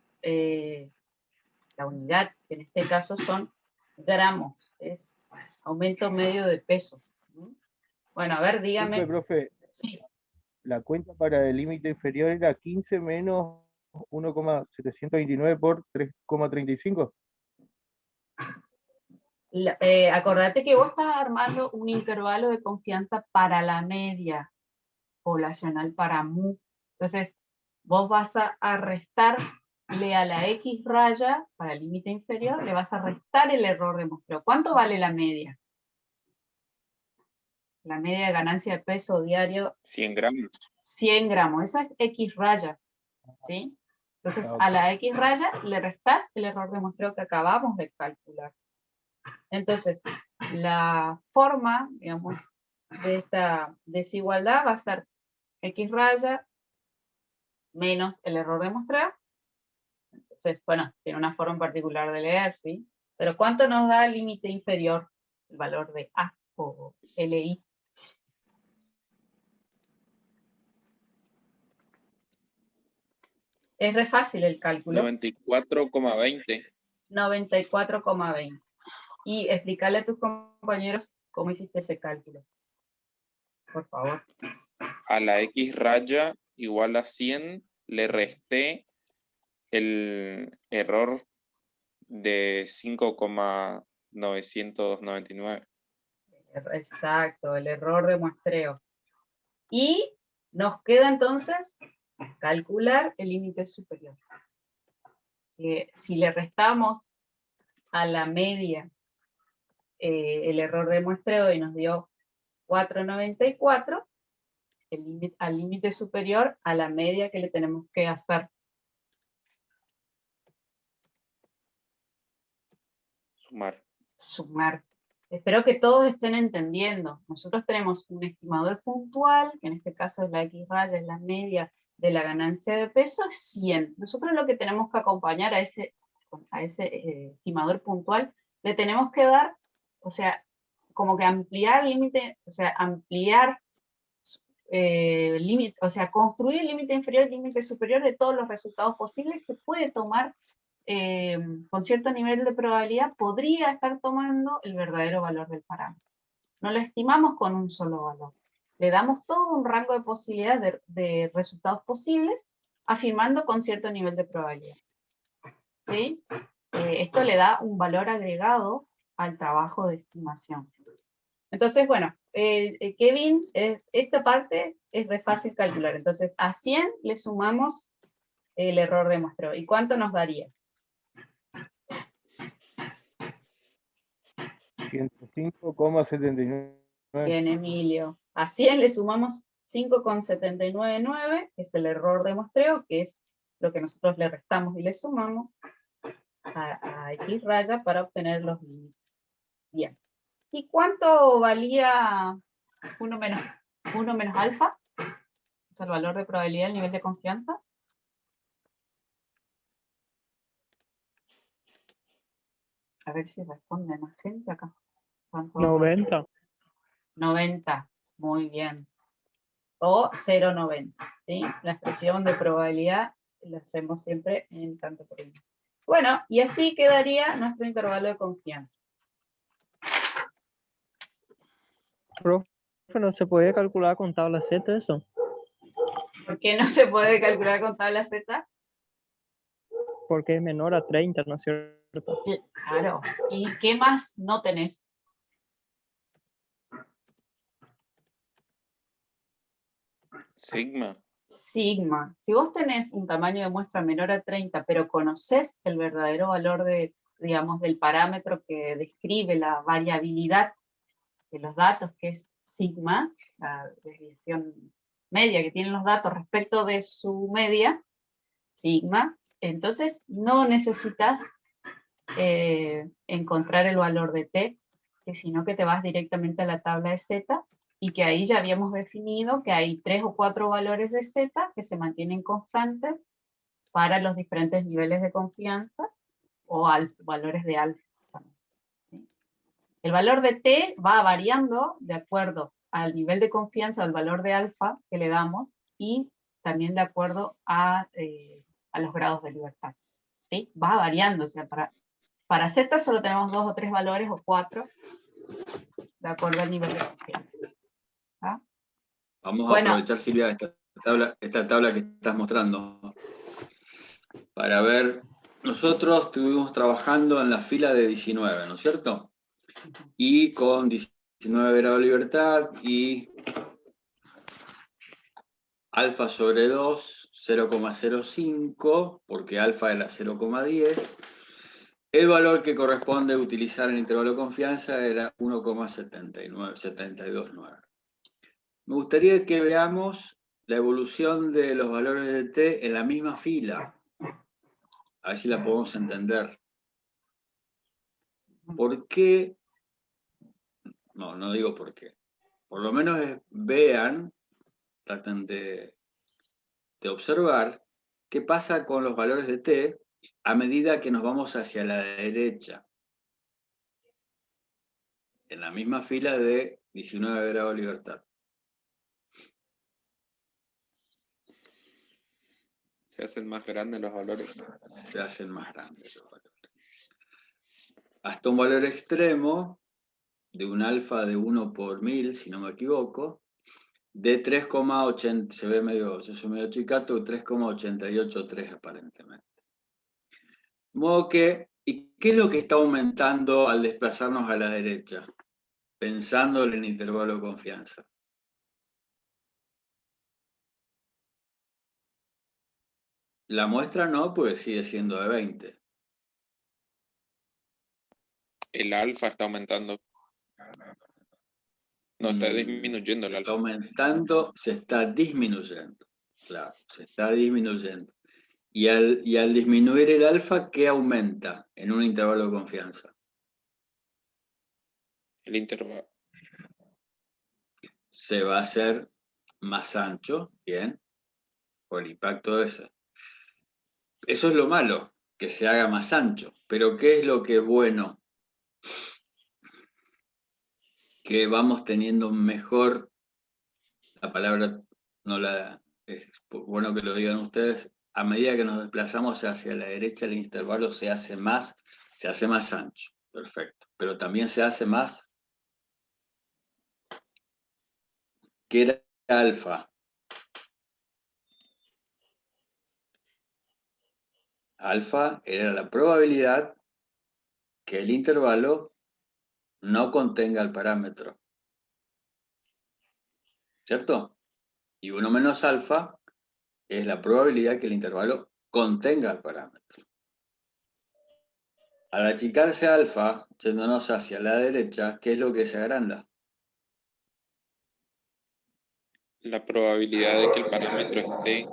la unidad, que en este caso son gramos. Es aumento medio de peso. Bueno, a ver, dígame. Profe, Sí. la cuenta para el límite inferior era 15 menos 1,729 por 3,35. Acordate que vos estás armando un intervalo de confianza para la media poblacional, para mu. Entonces, vos vas a restarle a la X raya, para el límite inferior, le vas a restar el error de muestreo. ¿Cuánto vale la media? La media de ganancia de peso diario. 100 gramos. 100 gramos. Esa es X raya. ¿Sí? Entonces, a la X raya le restás el error de muestreo que acabamos de calcular. Entonces, la forma, digamos, de esta desigualdad va a ser X raya menos el error de muestreo. Entonces, bueno, tiene una forma en particular de leer, ¿sí? Pero ¿cuánto nos da el límite inferior? El valor de A o LI. Es re fácil el cálculo. 94,20. 94,20. Y explicarle a tus compañeros cómo hiciste ese cálculo. Por favor. A la X raya igual a 100 le resté el error de 5,999. Exacto, el error de muestreo. Y nos queda entonces calcular el límite superior. Si le restamos a la media el error de muestreo y nos dio 4,94, al límite superior a la media que le tenemos que hacer. Sumar. Espero que todos estén entendiendo. Nosotros tenemos un estimador puntual, que en este caso es la X raya, es la media de la ganancia de peso, es 100. Nosotros lo que tenemos que acompañar a ese estimador puntual, le tenemos que dar, o sea, como que ampliar el límite, o sea, ampliar límite, o sea, construir el límite inferior y el límite superior de todos los resultados posibles que puede tomar con cierto nivel de probabilidad, podría estar tomando el verdadero valor del parámetro. No lo estimamos con un solo valor. Le damos todo un rango de posibilidades de resultados posibles, afirmando con cierto nivel de probabilidad. ¿Sí? Esto le da un valor agregado al trabajo de estimación. Entonces, bueno, Kevin, esta parte es re fácil calcular. Entonces, a 100 le sumamos el error de muestreo. ¿Y cuánto nos daría? 105,79. Bien, Emilio. A 100 le sumamos 5,799, que es el error de muestreo, que es lo que nosotros le restamos y le sumamos a X raya para obtener los límites. Bien. ¿Y cuánto valía 1 menos alfa? Es el valor de probabilidad, el nivel de confianza. A ver si responde más gente acá. 90. 90, muy bien. O 0,90, ¿sí? La expresión de probabilidad la hacemos siempre en tanto por uno. Bueno, y así quedaría nuestro intervalo de confianza. Profe, ¿no se puede calcular con tabla Z eso? ¿Por qué no se puede calcular con tabla Z? Porque es menor a 30, ¿no es cierto? Claro. ¿Y qué más no tenés? Sigma. Sigma. Si vos tenés un tamaño de muestra menor a 30, pero conocés el verdadero valor de, digamos, del parámetro que describe la variabilidad de los datos, que es sigma, la desviación media que tienen los datos respecto de su media, sigma, entonces no necesitas encontrar el valor de t, sino que te vas directamente a la tabla de z, y que ahí ya habíamos definido que hay 3 o 4 valores de z que se mantienen constantes para los diferentes niveles de confianza o valores de alfa. ¿Sí? El valor de t va variando de acuerdo al nivel de confianza, al valor de alfa que le damos, y también de acuerdo a los grados de libertad. ¿Sí? Va variando, o sea, para z solo tenemos 2 o 3 valores o 4, de acuerdo al nivel de confianza. ¿Ah? Vamos a aprovechar, Silvia, esta tabla que estás mostrando para ver. Nosotros estuvimos trabajando en la fila de 19, ¿no es cierto? Y con 19 grados de libertad y alfa sobre 2, 0,05, porque alfa era 0,10. El valor que corresponde utilizar en el intervalo de confianza era 1,729. Me gustaría que veamos la evolución de los valores de t en la misma fila. A ver si la podemos entender. ¿Por qué? No digo por qué. Por lo menos vean, traten de observar qué pasa con los valores de t a medida que nos vamos hacia la derecha. En la misma fila de 19 grados de libertad. Se hacen más grandes los valores. Se hacen más grandes los valores. Hasta un valor extremo de un alfa de 1 por 1000, si no me equivoco, de 3,80, se ve medio, yo soy medio chicato, 3,883 aparentemente. De modo que, ¿y qué es lo que está aumentando al desplazarnos a la derecha? Pensando en el intervalo de confianza. La muestra no, pues sigue siendo de 20. El alfa está aumentando. No, está disminuyendo el Se está alfa. aumentando, se está disminuyendo. Claro, se está disminuyendo. Y al disminuir el alfa, ¿qué aumenta en un intervalo de confianza? El intervalo. Se va a hacer más ancho, bien, por el impacto de ese. Eso es lo malo, que se haga más ancho. Pero ¿qué es lo que es bueno? Que vamos teniendo un mejor, la palabra no la, es bueno que lo digan ustedes, a medida que nos desplazamos hacia la derecha, el intervalo se hace más ancho. Perfecto. Pero también se hace más, que era alfa. Alfa era la probabilidad que el intervalo no contenga el parámetro. ¿Cierto? Y 1 menos alfa es la probabilidad que el intervalo contenga el parámetro. Al achicarse alfa, yéndonos hacia la derecha, ¿qué es lo que se agranda? La probabilidad de que el parámetro esté.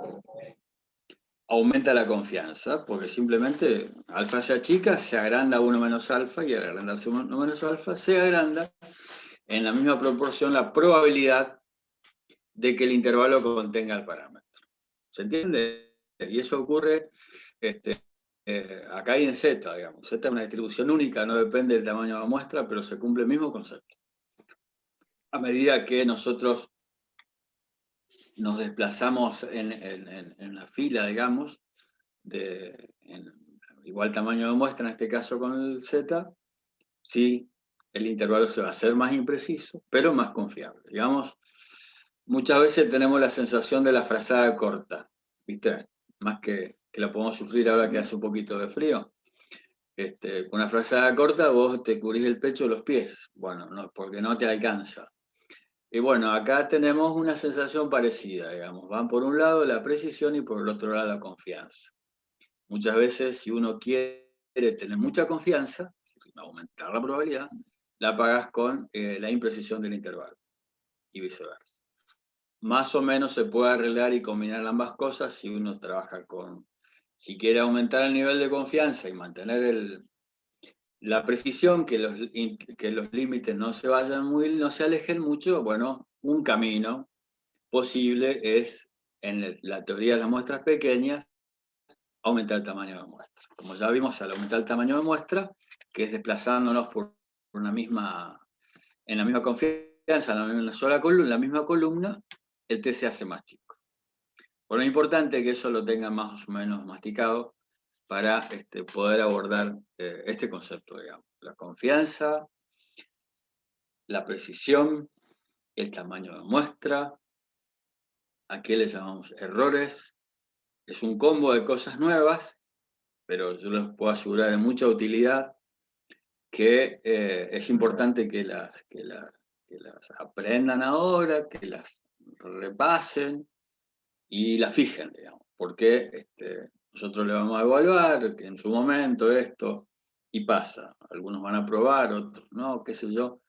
Aumenta la confianza, porque simplemente alfa se achica, se agranda 1 menos alfa, y al agrandarse 1 menos alfa, se agranda en la misma proporción la probabilidad de que el intervalo contenga el parámetro. ¿Se entiende? Y eso ocurre acá y en Z, digamos. Z es una distribución única, no depende del tamaño de la muestra, pero se cumple el mismo concepto. A medida que nosotros nos desplazamos en la fila, digamos, en igual tamaño de muestra, en este caso con el Z, sí, el intervalo se va a hacer más impreciso, pero más confiable. Digamos, muchas veces tenemos la sensación de la frazada corta, ¿viste? Más que la podemos sufrir ahora que hace un poquito de frío. Con una frazada corta vos te cubrís el pecho o los pies. Bueno, no, porque no te alcanza. Y bueno, acá tenemos una sensación parecida, digamos. Van por un lado la precisión y por el otro lado la confianza. Muchas veces, si uno quiere tener mucha confianza, aumentar la probabilidad, la pagas con la imprecisión del intervalo y viceversa. Más o menos se puede arreglar y combinar ambas cosas si uno trabaja con, si quiere aumentar el nivel de confianza y mantener la precisión, que los límites no se vayan no se alejen mucho. Bueno, un camino posible es, en la teoría de las muestras pequeñas, aumentar el tamaño de muestra. Como ya vimos, al aumentar el tamaño de muestra, que es desplazándonos por en la misma confianza, en una sola columna, en la misma columna, el T se hace más chico. Por lo importante que eso lo tengan más o menos masticado para poder abordar este concepto, digamos. La confianza, la precisión, el tamaño de muestra, ¿a qué le llamamos errores? Es un combo de cosas nuevas, pero yo les puedo asegurar de mucha utilidad, que es importante que las aprendan ahora, que las repasen y las fijen, digamos, porque nosotros le vamos a evaluar que en su momento esto, y pasa. Algunos van a probar, otros no, qué sé yo,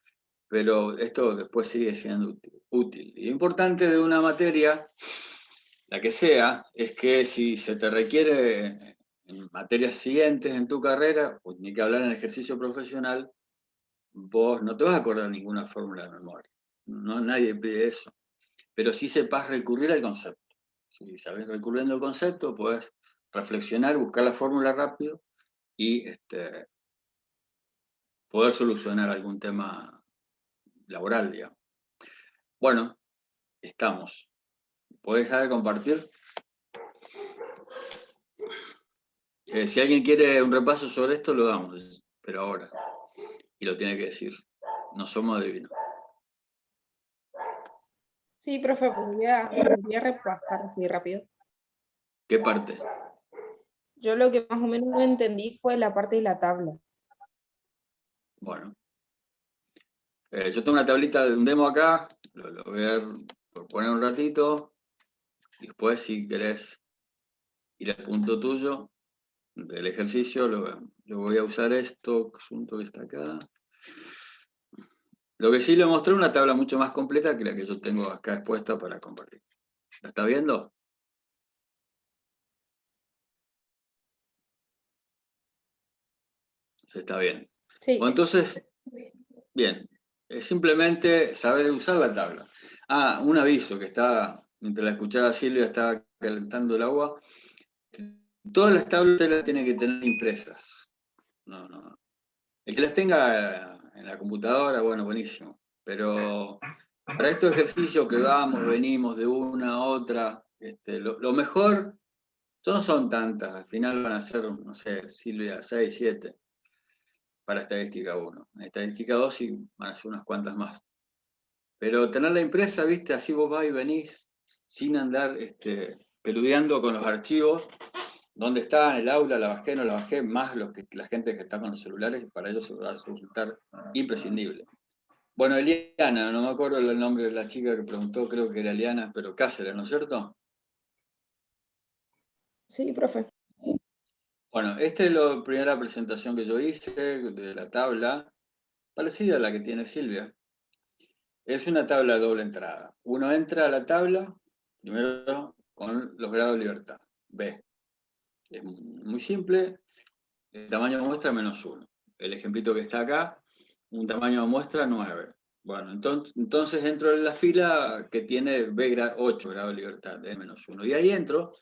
pero esto después sigue siendo útil. Y lo importante de una materia, la que sea, es que si se te requiere en materias siguientes en tu carrera, pues ni que hablar en el ejercicio profesional, vos no te vas a acordar ninguna fórmula de memoria. No, nadie pide eso. Pero sí sepas recurrir al concepto. Si sabes recurriendo al concepto, puedes reflexionar, buscar la fórmula rápido y poder solucionar algún tema laboral, digamos. Bueno, estamos. ¿Podés dejar de compartir? Si alguien quiere un repaso sobre esto, lo damos, pero ahora. Y lo tiene que decir. No somos adivinos. Sí, profe, podría repasar así rápido. ¿Qué parte? Yo lo que más o menos no entendí fue la parte de la tabla. Bueno. Yo tengo una tablita de un demo acá, lo voy a poner un ratito, y después si querés ir al punto tuyo del ejercicio, yo voy a usar esto, asunto que está acá. Lo que sí le mostré una tabla mucho más completa que la que yo tengo acá expuesta para compartir. ¿La está viendo? Se está viendo. Sí, Bueno, entonces, bien, es simplemente saber usar la tabla. Ah, un aviso que está, mientras la escuchaba Silvia, estaba calentando el agua. Todas las tablas usted las tiene que tener impresas. No. El que las tenga en la computadora, bueno, buenísimo. Pero para estos ejercicios que vamos, venimos de una a otra, lo mejor, no son tantas, al final van a ser, no sé, Silvia, 6, 7, para estadística 1. En estadística 2 sí van a ser unas cuantas más. Pero tenerla impresa, viste, así vos vas y venís, sin andar peludeando con los archivos, dónde está en el aula, la bajé, no la bajé, más la gente que está con los celulares, para ellos va a resultar imprescindible. Bueno, Eliana, no me acuerdo el nombre de la chica que preguntó, creo que era Eliana, pero Cáceres, ¿no es cierto? sí, profe. Bueno, esta es la primera presentación que yo hice de la tabla, parecida a la que tiene Silvia. Es una tabla de doble entrada. Uno entra a la tabla, primero con los grados de libertad, B. Es muy simple, el tamaño de muestra -1. El ejemplito que está acá, un tamaño de muestra 9. Bueno, entonces entro en la fila que tiene B 8 grados de libertad, de -1. Y ahí entro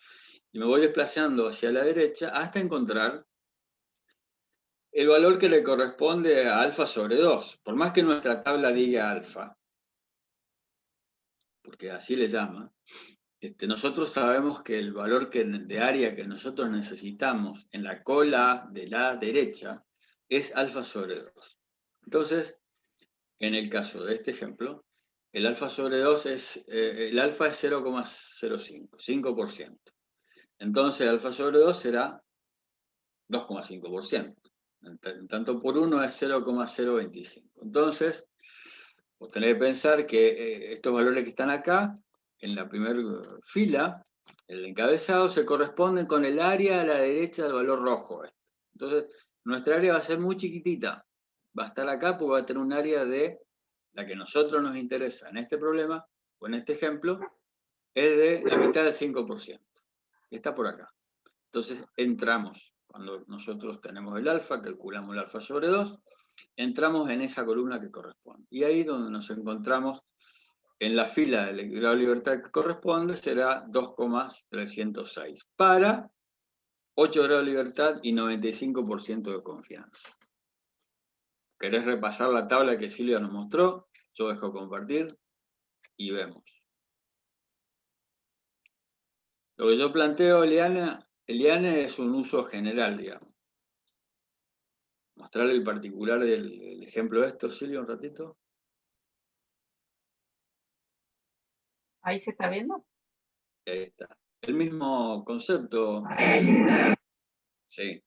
y me voy desplazando hacia la derecha hasta encontrar el valor que le corresponde a alfa sobre 2. Por más que nuestra tabla diga alfa, porque así le llama, nosotros sabemos que el valor de área que nosotros necesitamos en la cola de la derecha es alfa sobre 2. Entonces, en el caso de este ejemplo, el alfa sobre 2 el alfa es 0,05, 5%. Entonces, alfa sobre 2 será 2,5%. En tanto por 1 es 0,025. Entonces, vos tenés que pensar que estos valores que están acá, en la primera fila, el encabezado, se corresponden con el área a la derecha del valor rojo. Entonces, nuestra área va a ser muy chiquitita. Va a estar acá porque va a tener un área de la que a nosotros nos interesa en este problema, o en este ejemplo, es de la mitad del 5%. Está por acá. Entonces, entramos. Cuando nosotros tenemos el alfa, calculamos el alfa sobre 2, entramos en esa columna que corresponde. Y ahí donde nos encontramos en la fila del grado de libertad que corresponde será 2,306 para 8 grados de libertad y 95% de confianza. ¿Querés repasar la tabla que Silvia nos mostró? Yo dejo compartir y vemos. Lo que yo planteo, Eliana, es un uso general, digamos. Mostrarle el particular del ejemplo de esto, Silvia, un ratito. Ahí se está viendo. Ahí está. El mismo concepto. Sí.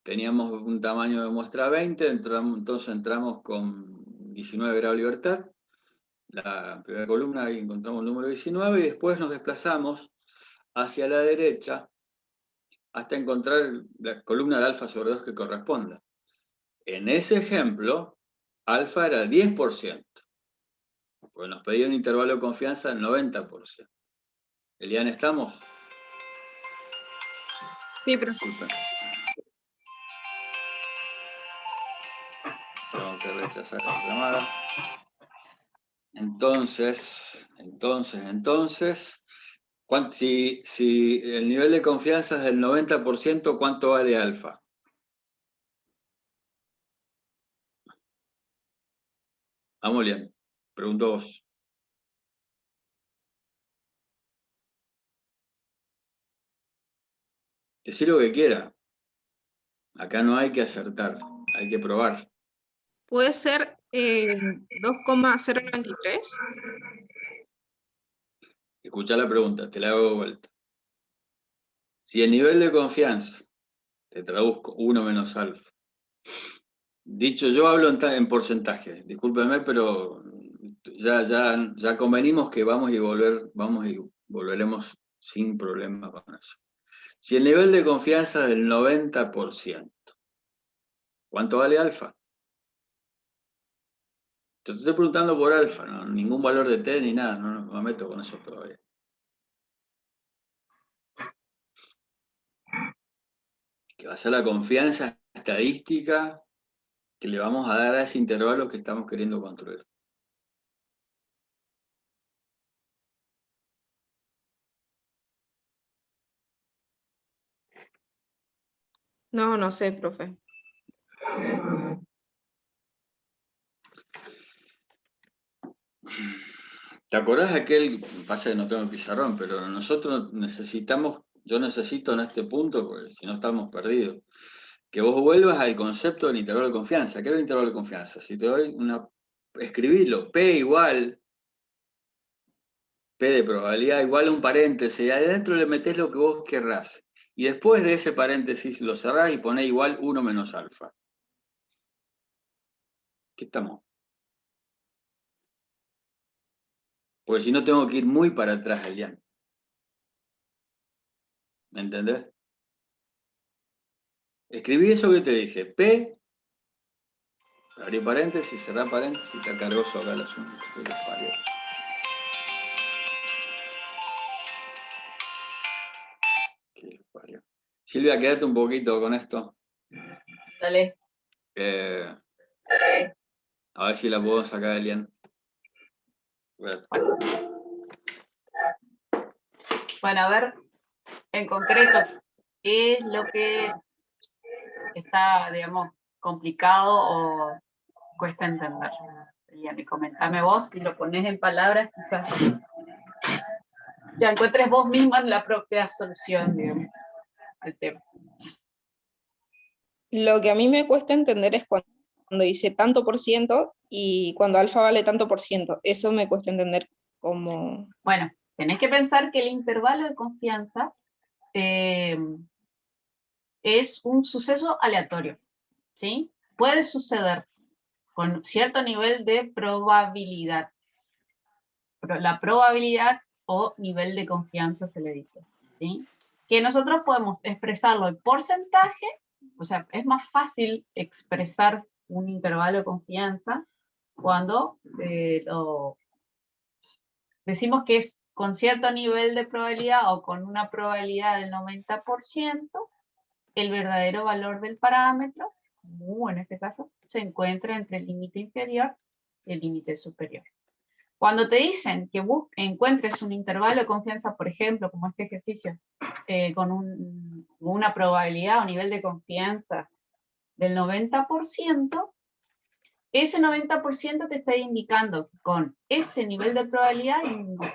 Teníamos un tamaño de muestra 20, entonces entramos con 19 grados de libertad. La primera columna, ahí encontramos el número 19, y después nos desplazamos hacia la derecha hasta encontrar la columna de alfa sobre 2 que corresponda. En ese ejemplo, alfa era 10%, porque nos pedía un intervalo de confianza del 90%. Eliana, ¿estamos? Sí, profe. Disculpen. Tengo que rechazar la llamada. Entonces, si el nivel de confianza es del 90%, ¿cuánto vale alfa? Vamos, Lian, pregunto vos. Decí lo que quiera. Acá no hay que acertar, hay que probar. ¿Puede ser 2,093? Escuchá la pregunta, te la hago de vuelta. Si el nivel de confianza, te traduzco, 1 menos alfa. Dicho, yo hablo en porcentaje, discúlpeme, pero ya convenimos que vamos y volveremos sin problema con eso. Si el nivel de confianza es del 90%, ¿cuánto vale alfa? Te estoy preguntando por alfa, no, ningún valor de t ni nada, no me meto con eso todavía. Que va a ser la confianza estadística que le vamos a dar a ese intervalo que estamos queriendo construir. No, no sé, profe. ¿Te acordás de aquel, pasa que no tengo el pizarrón, pero nosotros necesitamos, yo necesito en este punto, porque si no estamos perdidos, que vos vuelvas al concepto del intervalo de confianza. ¿Qué es el intervalo de confianza? Si te doy escribilo, P igual, P de probabilidad igual a un paréntesis, y adentro le metés lo que vos querrás. Y después de ese paréntesis lo cerrás y ponés igual 1 menos alfa. ¿Qué estamos? Porque si no tengo que ir muy para atrás, Elian. ¿Me entendés? Escribí eso que te dije. P, abrí paréntesis, cerrá paréntesis, está cargoso acá el asunto. Silvia, quédate un poquito con esto. Dale. A ver si la puedo sacar, Elian. Bueno, a ver, en concreto, ¿qué es lo que está, digamos, complicado o cuesta entender? Y comentame vos, si lo pones en palabras, quizás ya encuentres vos misma la propia solución, digamos, al tema. Lo que a mí me cuesta entender es cuando dice tanto por ciento y cuando alfa vale tanto por ciento. Eso me cuesta entender como... Bueno, tenés que pensar que el intervalo de confianza es un suceso aleatorio, ¿sí? Puede suceder con cierto nivel de probabilidad. La probabilidad o nivel de confianza se le dice, ¿sí? Que nosotros podemos expresarlo en porcentaje, o sea, es más fácil expresar un intervalo de confianza cuando decimos que es con cierto nivel de probabilidad o con una probabilidad del 90%, el verdadero valor del parámetro, en este caso, se encuentra entre el límite inferior y el límite superior. Cuando te dicen que encuentres un intervalo de confianza, por ejemplo, como este ejercicio, con una probabilidad o nivel de confianza del 90%, ese 90% te está indicando que con ese nivel de probabilidad,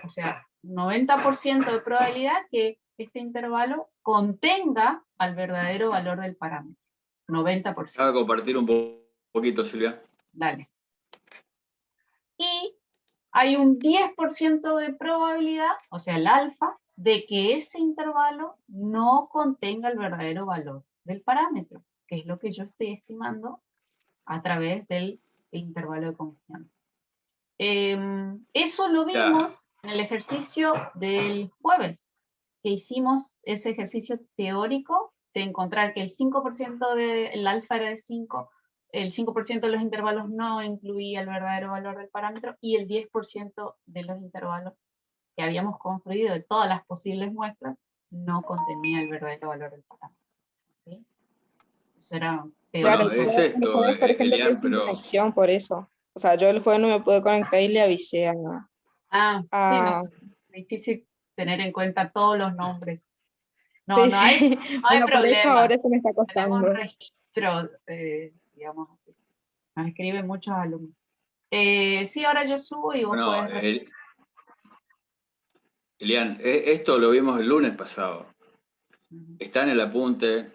o sea, 90% de probabilidad que este intervalo contenga al verdadero valor del parámetro. 90%. Voy a compartir un poquito, Silvia. Dale. Y hay un 10% de probabilidad, o sea, el alfa, de que ese intervalo no contenga el verdadero valor del parámetro, que es lo que yo estoy estimando a través del intervalo de confianza. Eso lo vimos en el ejercicio del jueves, que hicimos ese ejercicio teórico de encontrar que el 5% del alfa era de 5, el 5% de los intervalos no incluía el verdadero valor del parámetro y el 10% de los intervalos que habíamos construido de todas las posibles muestras no contenía el verdadero valor del parámetro. ¿Sí? Eso era Claro, Bueno, es el esto, jueves, por ejemplo, Elian, quedé sin pero... conexión por eso. O sea, yo el jueves no me pude conectar y le avisé sí, no es difícil tener en cuenta todos los nombres. No, Sí, no hay, sí. no hay Bueno, por eso problema. ahora se me está Tenemos un costando. registro, digamos así. Nos escriben muchos alumnos. Sí, ahora yo subo y vos Bueno, podés... Elian, esto lo vimos el lunes pasado. Ujú. Está en el apunte.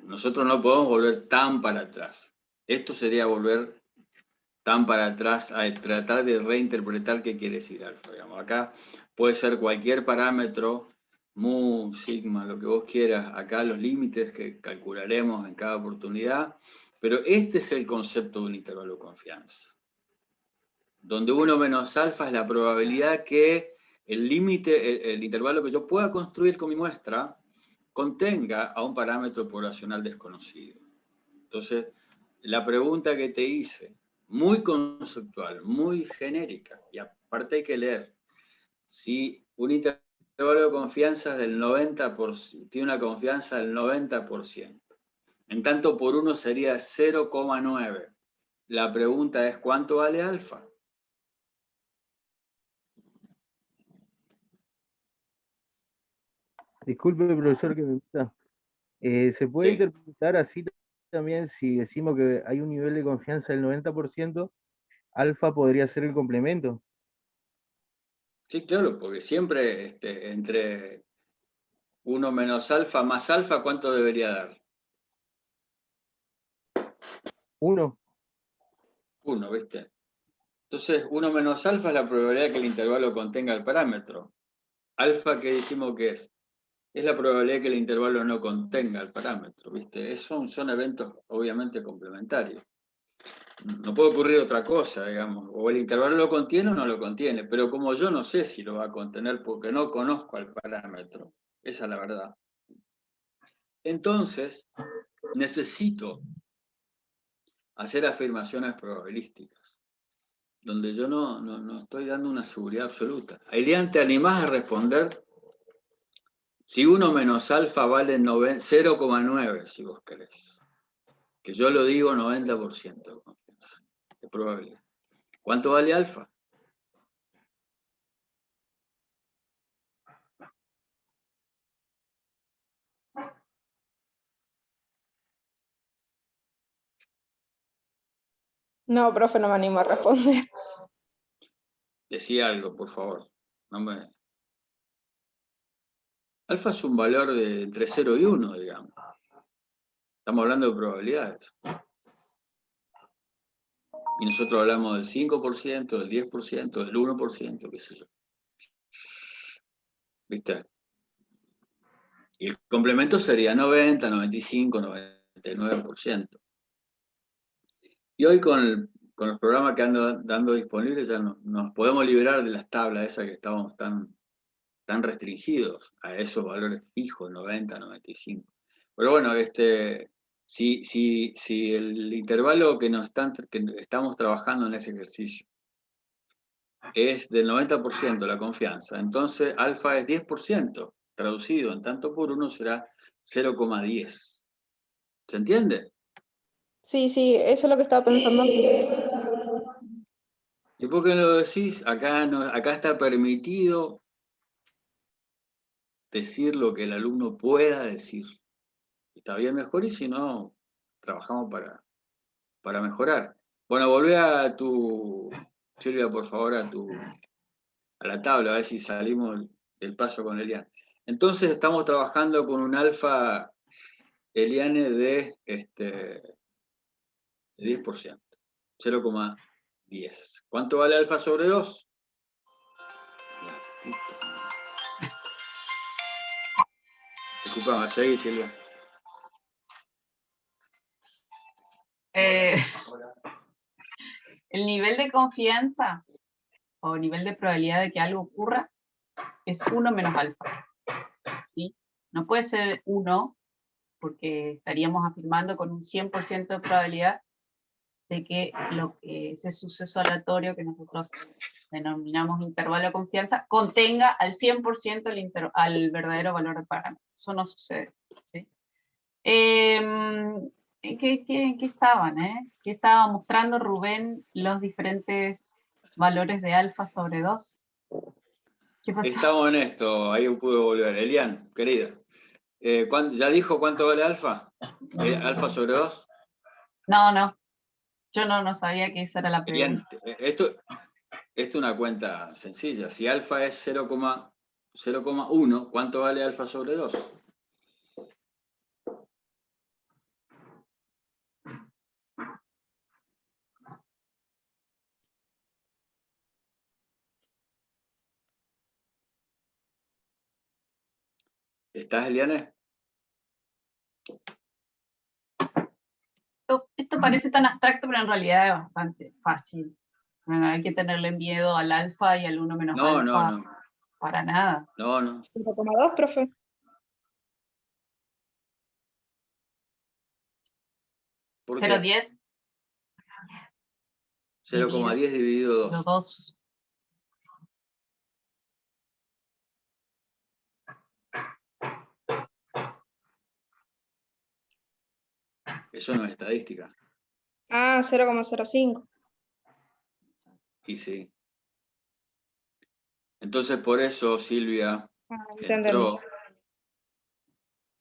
Nosotros no podemos volver tan para atrás. Esto sería volver tan para atrás a tratar de reinterpretar qué quiere decir alfa. Digamos. Acá puede ser cualquier parámetro, mu, sigma, lo que vos quieras. Acá los límites que calcularemos en cada oportunidad. Pero este es el concepto de un intervalo de confianza. Donde 1 menos alfa es la probabilidad que el límite, el intervalo que yo pueda construir con mi muestra, contenga a un parámetro poblacional desconocido. Entonces, la pregunta que te hice, muy conceptual, muy genérica, y aparte hay que leer. Si un intervalo de confianza es del 90%, tiene una confianza del 90%, en tanto por 1 sería 0,9. La pregunta es, ¿cuánto vale alfa? Disculpe, profesor, que me gusta. ¿Se puede Sí. interpretar así también si decimos que hay un nivel de confianza del 90%, alfa podría ser el complemento? Sí, claro, porque siempre entre 1 menos alfa más alfa, ¿cuánto debería dar? 1. 1, ¿viste? Entonces, 1 menos alfa es la probabilidad de que el intervalo contenga el parámetro. Alfa, ¿qué decimos que es? Es la probabilidad de que el intervalo no contenga el parámetro, ¿viste? Son eventos obviamente complementarios. No puede ocurrir otra cosa, digamos. O el intervalo lo contiene o no lo contiene, pero como yo no sé si lo va a contener porque no conozco al parámetro, esa es la verdad. Entonces, necesito hacer afirmaciones probabilísticas, donde yo no estoy dando una seguridad absoluta. Elian, ¿te animás a responder? Si 1 menos alfa vale 0,9, si vos querés. Que yo lo digo 90% de confianza, de probabilidad. ¿Cuánto vale alfa? No, profe, no me animo a responder. Decí algo, por favor. Alfa es un valor de entre 0 y 1, digamos. Estamos hablando de probabilidades. Y nosotros hablamos del 5%, del 10%, del 1%, qué sé yo. ¿Viste? Y el complemento sería 90, 95, 99%. Y hoy con los programas que ando dando disponibles ya nos podemos liberar de las tablas esas que estábamos tan restringidos a esos valores fijos, 90, 95. Pero bueno, si el intervalo que estamos trabajando en ese ejercicio es del 90% la confianza, entonces alfa es 10%, traducido en tanto por 1 será 0,10. ¿Se entiende? Sí, sí, eso es lo que estaba pensando. ¿Y por qué no lo decís? Acá está permitido decir lo que el alumno pueda decir. Está bien mejor y si no, trabajamos para mejorar. Bueno, volvé Silvia, por favor, a la tabla, a ver si salimos del paso con Eliane. Entonces estamos trabajando con un alfa Eliane de 10%, 0,10. ¿Cuánto vale alfa sobre 2? Disculpame, seguí, Silvia. El nivel de confianza o nivel de probabilidad de que algo ocurra es 1 menos alfa. ¿Sí? No puede ser 1 porque estaríamos afirmando con un 100% de probabilidad de que ese suceso aleatorio que nosotros denominamos intervalo de confianza contenga al 100% al verdadero valor de parámetro. Eso no sucede. ¿Sí? ¿En qué estaban? ¿Qué estaba mostrando Rubén los diferentes valores de alfa sobre 2? ¿Qué pasó? Estamos en esto, ahí pude volver. Elian, querida, ¿ya dijo cuánto vale alfa? ¿Alfa sobre 2? No, yo no sabía que esa era la Elian, pregunta. esto es una cuenta sencilla. Si alfa es 0,1, ¿cuánto vale alfa sobre 2? ¿Estás, Eliane? Esto parece tan abstracto, pero en realidad es bastante fácil. Bueno, hay que tenerle miedo al alfa y al 1 menos alfa. No. Para nada. No. 5,2, profe. ¿Por qué? 0,10. 0,10 dividido 2. 2. Eso no es estadística. Ah, 0,05. Y sí. Entonces, por eso Silvia Ah, ya entendí.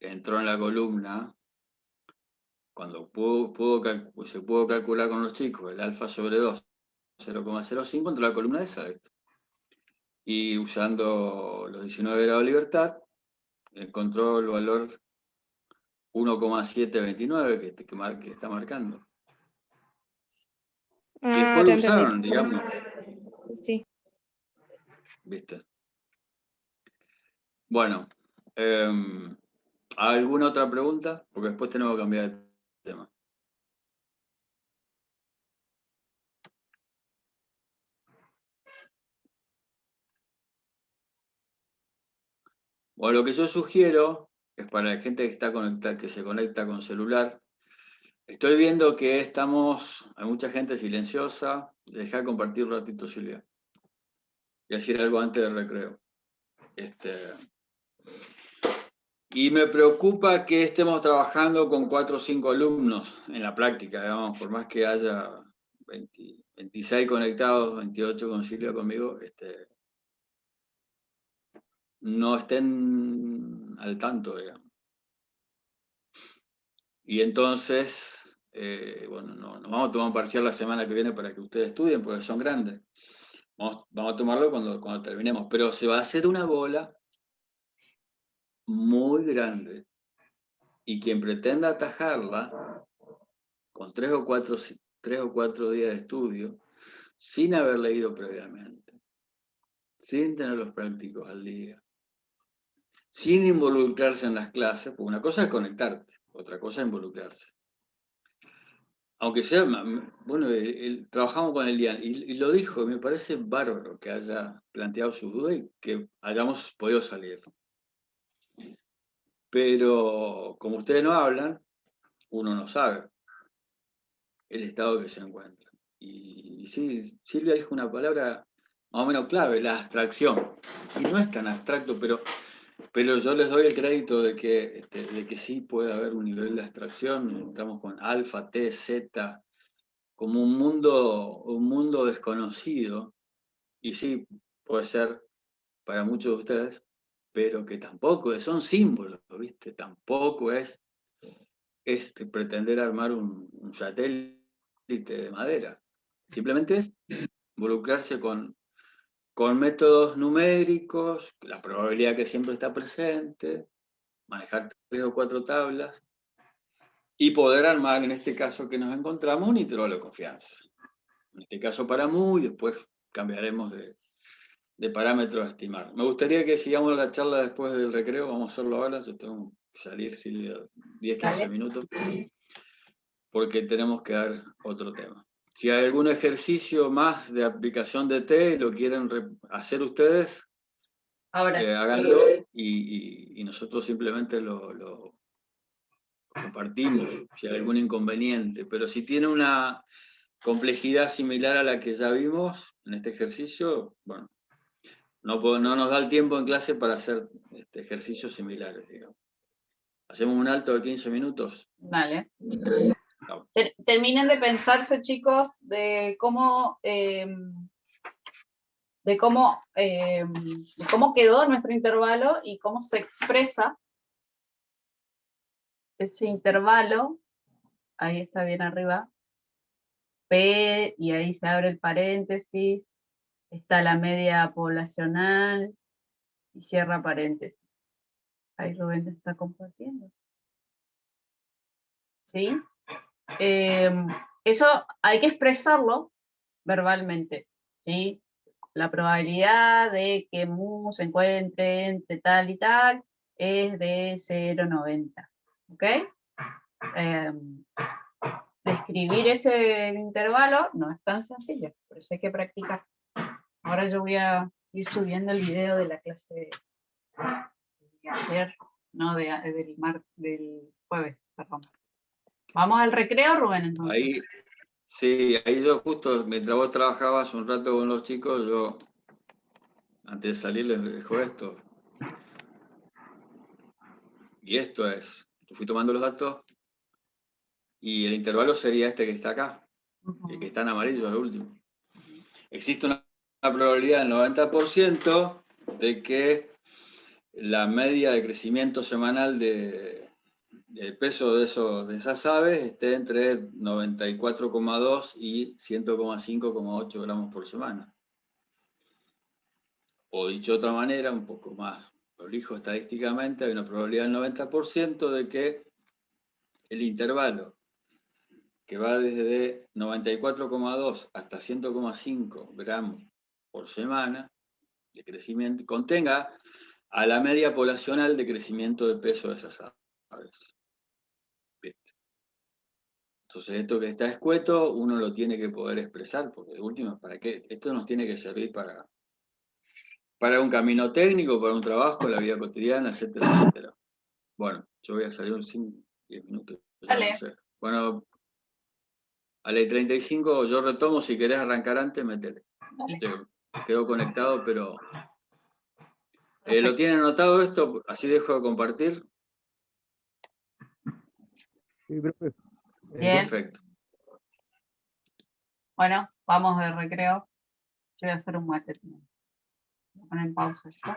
entró en la columna, cuando se pudo calcular con los chicos el alfa sobre 2, 0,05, entró la columna esa. Y usando los 19 grados de libertad, encontró el valor 1,729 que está marcando. Y Ah, después ya lo usaron, entendí. digamos. Sí. ¿Viste? Bueno, ¿alguna otra pregunta? Porque después tenemos que cambiar de tema. Bueno, lo que yo sugiero es para la gente que está conectada, que se conecta con celular. Estoy viendo que hay mucha gente silenciosa. Dejá de compartir un ratito, Silvia. Y decir algo antes del recreo. Y me preocupa que estemos trabajando con 4 o 5 alumnos en la práctica, digamos, por más que haya 26 conectados, 28 con Silvia conmigo, no estén al tanto, digamos. Y entonces, bueno, nos vamos a tomar un parcial la semana que viene para que ustedes estudien, porque son grandes. Vamos a tomarlo cuando terminemos, pero se va a hacer una bola muy grande. Y quien pretenda atajarla, con 3 o 4 días de estudio, sin haber leído previamente, sin tener los prácticos al día, sin involucrarse en las clases, porque una cosa es conectarte, otra cosa es involucrarse. Aunque sea, bueno, trabajamos con Elian y lo dijo, me parece bárbaro que haya planteado sus dudas y que hayamos podido salir. Pero como ustedes no hablan, uno no sabe el estado que se encuentra. Y sí, Silvia dijo una palabra más o menos clave, la abstracción. Y no es tan abstracto, pero yo les doy el crédito de que sí puede haber un nivel de abstracción. Estamos con alfa, T, Z, como un mundo desconocido. Y sí, puede ser para muchos de ustedes, pero que tampoco son símbolos, ¿viste? Tampoco es pretender armar un satélite de madera. Simplemente es involucrarse con métodos numéricos, la probabilidad que siempre está presente, manejar 3 o 4 tablas y poder armar, en este caso que nos encontramos, un intervalo de confianza. En este caso para mu y después cambiaremos de parámetros a estimar. Me gustaría que sigamos la charla después del recreo, vamos a hacerlo ahora, yo tengo que salir, Silvia, 10, 15 minutos, porque tenemos que dar otro tema. Si hay algún ejercicio más de aplicación de T, lo quieren hacer ustedes, háganlo y nosotros simplemente lo compartimos, si hay algún inconveniente. Pero si tiene una complejidad similar a la que ya vimos en este ejercicio, bueno, no nos da el tiempo en clase para hacer ejercicios similares, digamos. Hacemos un alto de 15 minutos. Dale. Terminen de pensarse, chicos, de cómo quedó nuestro intervalo y cómo se expresa ese intervalo. Ahí está bien arriba. P, y ahí se abre el paréntesis. Está la media poblacional y cierra paréntesis. Ahí Rubén está compartiendo. ¿Sí? Eso hay que expresarlo verbalmente, ¿sí? La probabilidad de que mu se encuentre entre tal y tal es de 0,90. ¿Ok? Describir ese intervalo no es tan sencillo, por eso hay que practicar. Ahora yo voy a ir subiendo el video de la clase de ayer, no, del jueves, perdón. Vamos al recreo, Rubén, entonces. Ahí, Sí, ahí yo justo, mientras vos trabajabas un rato con los chicos, yo, antes de salir, les dejo esto. Y esto es, yo fui tomando los datos, y el intervalo sería este que está acá, el que está en amarillo, el último. Existe una probabilidad del 90% de que la media de crecimiento semanal del peso de esas aves esté entre 94,2 y 100,5,8 gramos por semana. O dicho de otra manera, un poco más prolijo estadísticamente, hay una probabilidad del 90% de que el intervalo que va desde 94,2 hasta 100,5 gramos por semana de crecimiento, contenga a la media poblacional de crecimiento de peso de esas aves. ¿Viste? Entonces esto que está escueto, uno lo tiene que poder expresar, porque de última, ¿para qué? Esto nos tiene que servir para un camino técnico, para un trabajo, la vida cotidiana, etcétera, etcétera. Bueno, yo voy a salir un 5, 10 minutos. Ya Dale. no sé. Bueno, a la 35 yo retomo, si querés arrancar antes, metele. Quedó conectado, pero... ¿Lo tienen anotado esto? Así dejo de compartir. Sí, profe. Bien. Perfecto. Bueno, vamos de recreo. Yo voy a hacer un mate también. Voy a poner en pausa esto.